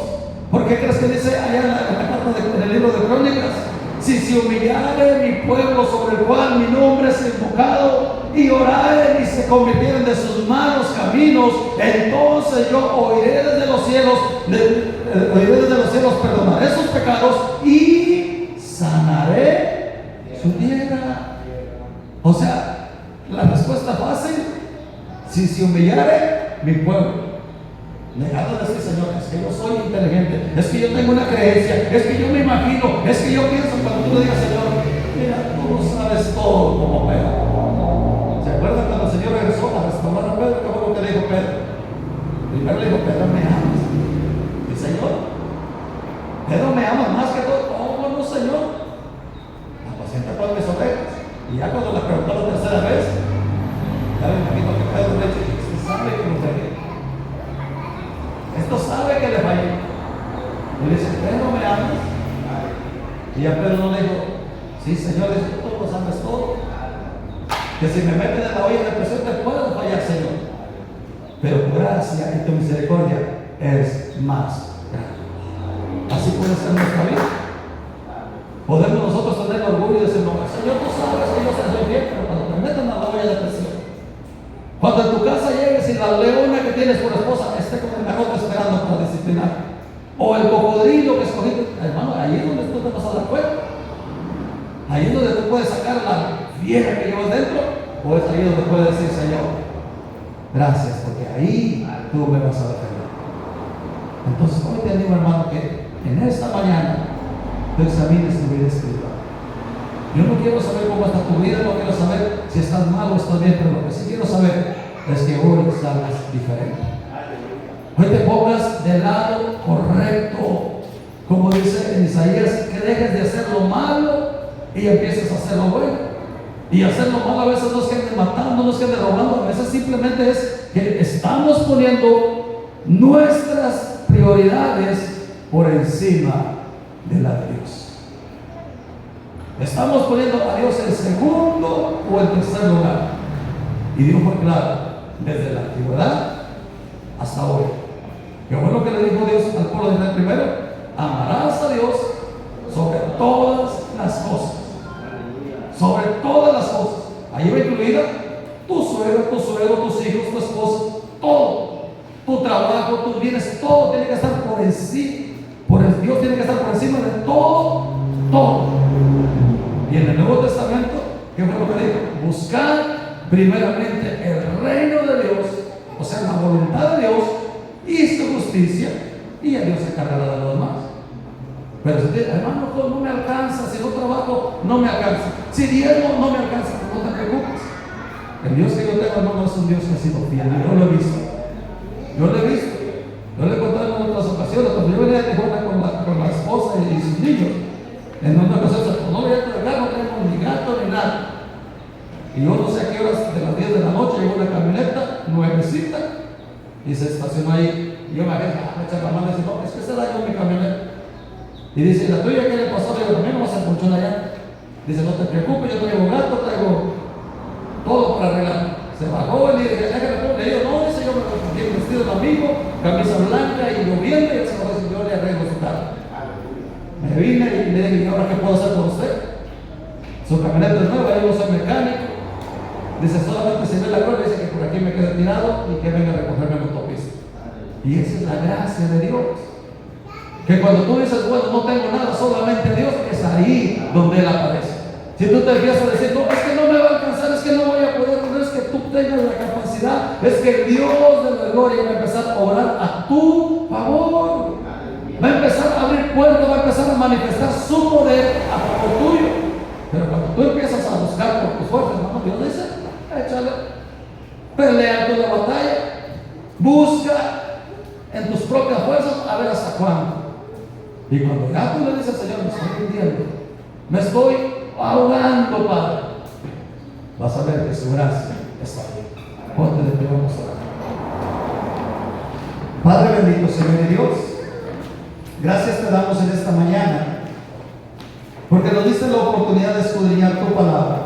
¿Por qué crees que dice allá en la carta en el libro de Crónicas? Si se humillare mi pueblo sobre el cual mi nombre es invocado, y oraren y se convirtieren de sus malos caminos, entonces yo oiré desde los cielos, perdonaré sus pecados y sanaré su tierra. O sea, la respuesta fácil: si se humillare mi pueblo. Dejando de decir: Señor, es que yo soy inteligente, es que yo tengo una creencia, es que yo me imagino, es que yo pienso. Cuando tú le digas: Señor, mira, tú lo sabes todo como Pedro. ¿Se acuerdan cuando el Señor regresó a restaurar a Pedro? ¿Qué fue lo que le dijo Pedro? Primero le dijo: Pedro, ¿me amas? Y Señor, Pedro, ¿me amas más que todo? Oh, no, Señor, apacienta todas mis ovejas. Y ya cuando le preguntó la tercera vez, ya me imagino que Pedro le dice: usted sabe que lo pegué, esto sabe que le fallé. Y le dice: Pedro, ¿me amas? Y ya Pedro no le dijo: sí, Señor, dice: tú lo sabes todo, que si me meten en la olla de presión te puedo fallar, Señor, pero tu gracia y tu misericordia es más grande. Así puede ser nuestra vida. Podemos nosotros tener orgullo y decir: no, Señor, tú sabes que yo soy bien, pero cuando te meten a la olla de presión, cuando en tu casa llegues y la leona que tienes por esposa esté con el garrote esperando para disciplinar, o el cocodrilo que escogiste, hermano, ahí es donde tú te vas a dar cuenta. Ahí es donde tú puedes sacar la fiera que llevas dentro, o es ahí donde puedes decir: Señor, gracias, porque ahí tú me vas a defender. Entonces, hoy te animo, hermano, que en esta mañana tú examines tu vida espiritual. Yo no quiero saber cómo está tu vida, no quiero saber si estás mal o estás bien, pero lo que sí quiero saber es que hoy salgas diferente. Hoy te pongas del lado correcto, como dice en Isaías, que dejes de hacer lo malo y empieces a hacer lo bueno. Y hacer lo malo a veces no es que anden matando, no es que anden robando, a veces simplemente es que estamos poniendo nuestras prioridades por encima de la de Dios. Estamos poniendo a Dios en segundo o en tercer lugar. Y Dios fue claro, desde la antigüedad hasta hoy. Qué bueno que le dijo Dios al pueblo de Israel primero: amarás a Dios sobre todas las cosas. Sobre todas las cosas. Ahí va incluida tu suegro, tus hijos, tu esposa, todo. Tu trabajo, tus bienes, todo tiene que estar por encima. Dios tiene que estar por encima de todo, todo. Y en el Nuevo Testamento, ¿qué fue lo que dijo? Buscar primeramente el reino de Dios, o sea, la voluntad de Dios y su justicia, y ya Dios se encargará de lo demás. Pero si te, hermano, no me alcanza, si no trabajo, no me alcanza, si diezmo, no me alcanza, no te preocupes. El Dios que yo tengo, hermano, es un Dios que ha sido fiel. Yo lo he visto. Yo le he contado en otras ocasiones, cuando yo venía de Tijuana con la esposa y sus niños, en una ocasión, no voy a trabajar, no tenemos ni gato ni nada. Y yo no sé a qué horas, de las 10 de la noche, llegó una camioneta nuevecita y se estacionó ahí. Y yo me agarré, me echa la mano y dice: no, es que se dañó mi camioneta. Y dice: ¿la tuya qué le pasó? Le digo: también no vas a ponchar allá. Dice: no te preocupes, yo traigo gato, traigo todo para arreglar. Se bajó y le dije: le digo: no, dice, yo me cogí el vestido de amigo, camisa blanca y lloviendo, y él se bajó y dice: yo le arreglo su carro. Me vine y le dije: ¿y ahora qué puedo hacer por usted? Su camioneta es nueva, yo no soy mecánico. Dice: solamente si ve la gloria, dice que por aquí me quede tirado y que venga a recogerme en la autopista. Y esa es la gracia de Dios. Que cuando tú dices: bueno, no tengo nada, solamente Dios, es ahí donde Él aparece. Si tú te empiezas a decir: no, es que no me va a alcanzar, es que no voy a poder, no es que tú tengas la capacidad, es que el Dios de la gloria va a empezar a obrar a tu favor. Va a empezar a abrir puertas, va a empezar a manifestar su poder a favor tuyo. Pero cuando tú empiezas a buscar por tus fuerzas, hermano, Dios dice: échale, pelea tu la batalla, busca en tus propias fuerzas a ver hasta cuándo. Y cuando ya tú le dices: Señor, me estoy rindiendo, me estoy ahogando, Padre, vas a ver que su gracia está ahí. Ponte de pie, vamos a orar. Padre bendito, Señor de Dios, gracias te damos en esta mañana, porque nos diste la oportunidad de escudriñar tu palabra.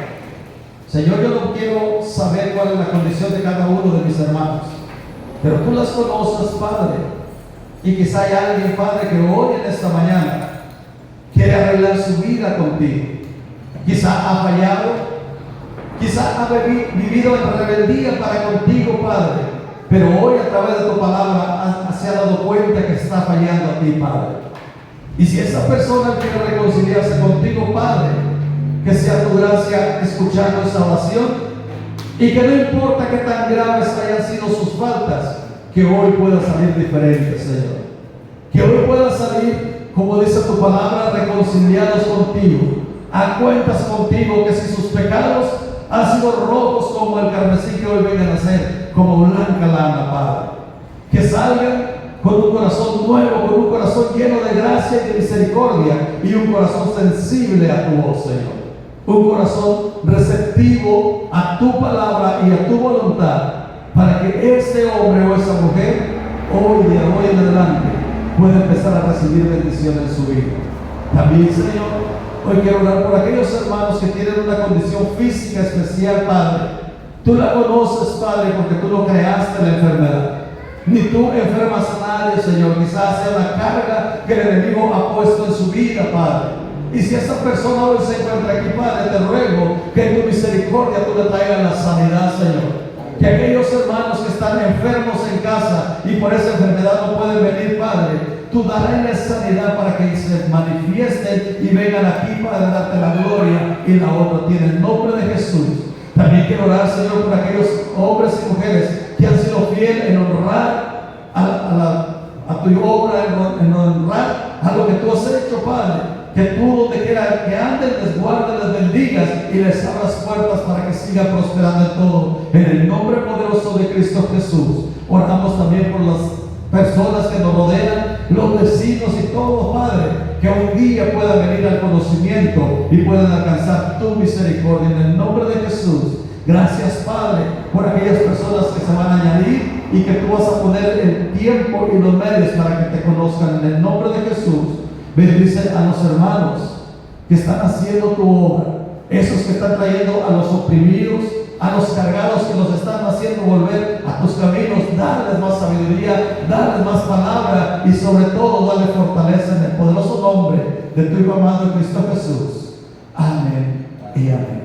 Señor, yo no quiero saber cuál es la condición de cada uno de mis hermanos, pero tú las conoces, Padre. Y quizá hay alguien, Padre, que hoy en esta mañana quiere arreglar su vida contigo. Quizá ha fallado, quizá ha vivido en rebeldía para contigo, Padre, pero hoy a través de tu palabra se ha dado cuenta que está fallando a ti, Padre. Y si esa persona quiere reconciliarse contigo, Padre, que sea tu gracia escuchando esa oración, y que no importa qué tan graves hayan sido sus faltas, que hoy pueda salir diferente, Señor. Que hoy pueda salir, como dice tu palabra, reconciliados contigo, a cuentas contigo, que si sus pecados han sido rojos como el carmesí, que hoy vengan a ser como blanca lana, Padre. Que salgan con un corazón nuevo, con un corazón lleno de gracia y de misericordia, y un corazón sensible a tu voz, Señor. Un corazón receptivo a tu palabra y a tu voluntad, para que ese hombre o esa mujer, hoy en adelante, pueda empezar a recibir bendiciones en su vida. También, Señor, hoy quiero orar por aquellos hermanos que tienen una condición física especial, Padre. Tú la conoces, Padre, porque tú no creaste la enfermedad. Ni tú enfermas a nadie, Señor. Quizás sea una carga que el enemigo ha puesto en su vida, Padre. Y si esa persona hoy se encuentra aquí, Padre, te ruego que en tu misericordia tú le traigas la sanidad, Señor. Que aquellos hermanos que están enfermos en casa y por esa enfermedad no pueden venir, Padre, tú darás sanidad para que se manifiesten y vengan aquí, Padre, a darte la gloria y la honra. Tiene el nombre de Jesús. También quiero orar, Señor, por aquellos hombres y mujeres que han sido fieles en honrar a tu obra, en honrar a lo que tú has hecho, Padre. Que tú, donde quiera que anden, les guardes, les bendigas y les abras puertas para que sigan prosperando en todo. En el nombre poderoso de Cristo Jesús. Oramos también por las personas que nos rodean, los vecinos y todos, Padre, que un día puedan venir al conocimiento y puedan alcanzar tu misericordia. En el nombre de Jesús. Gracias, Padre, por aquellas personas que se van a añadir y que tú vas a poner el tiempo y los medios para que te conozcan. En el nombre de Jesús. Bendice a los hermanos que están haciendo tu obra, esos que están trayendo a los oprimidos, a los cargados, que los están haciendo volver a tus caminos. Darles más sabiduría, darles más palabra y sobre todo darle fortaleza en el poderoso nombre de tu Hijo amado Cristo Jesús. Amén y amén.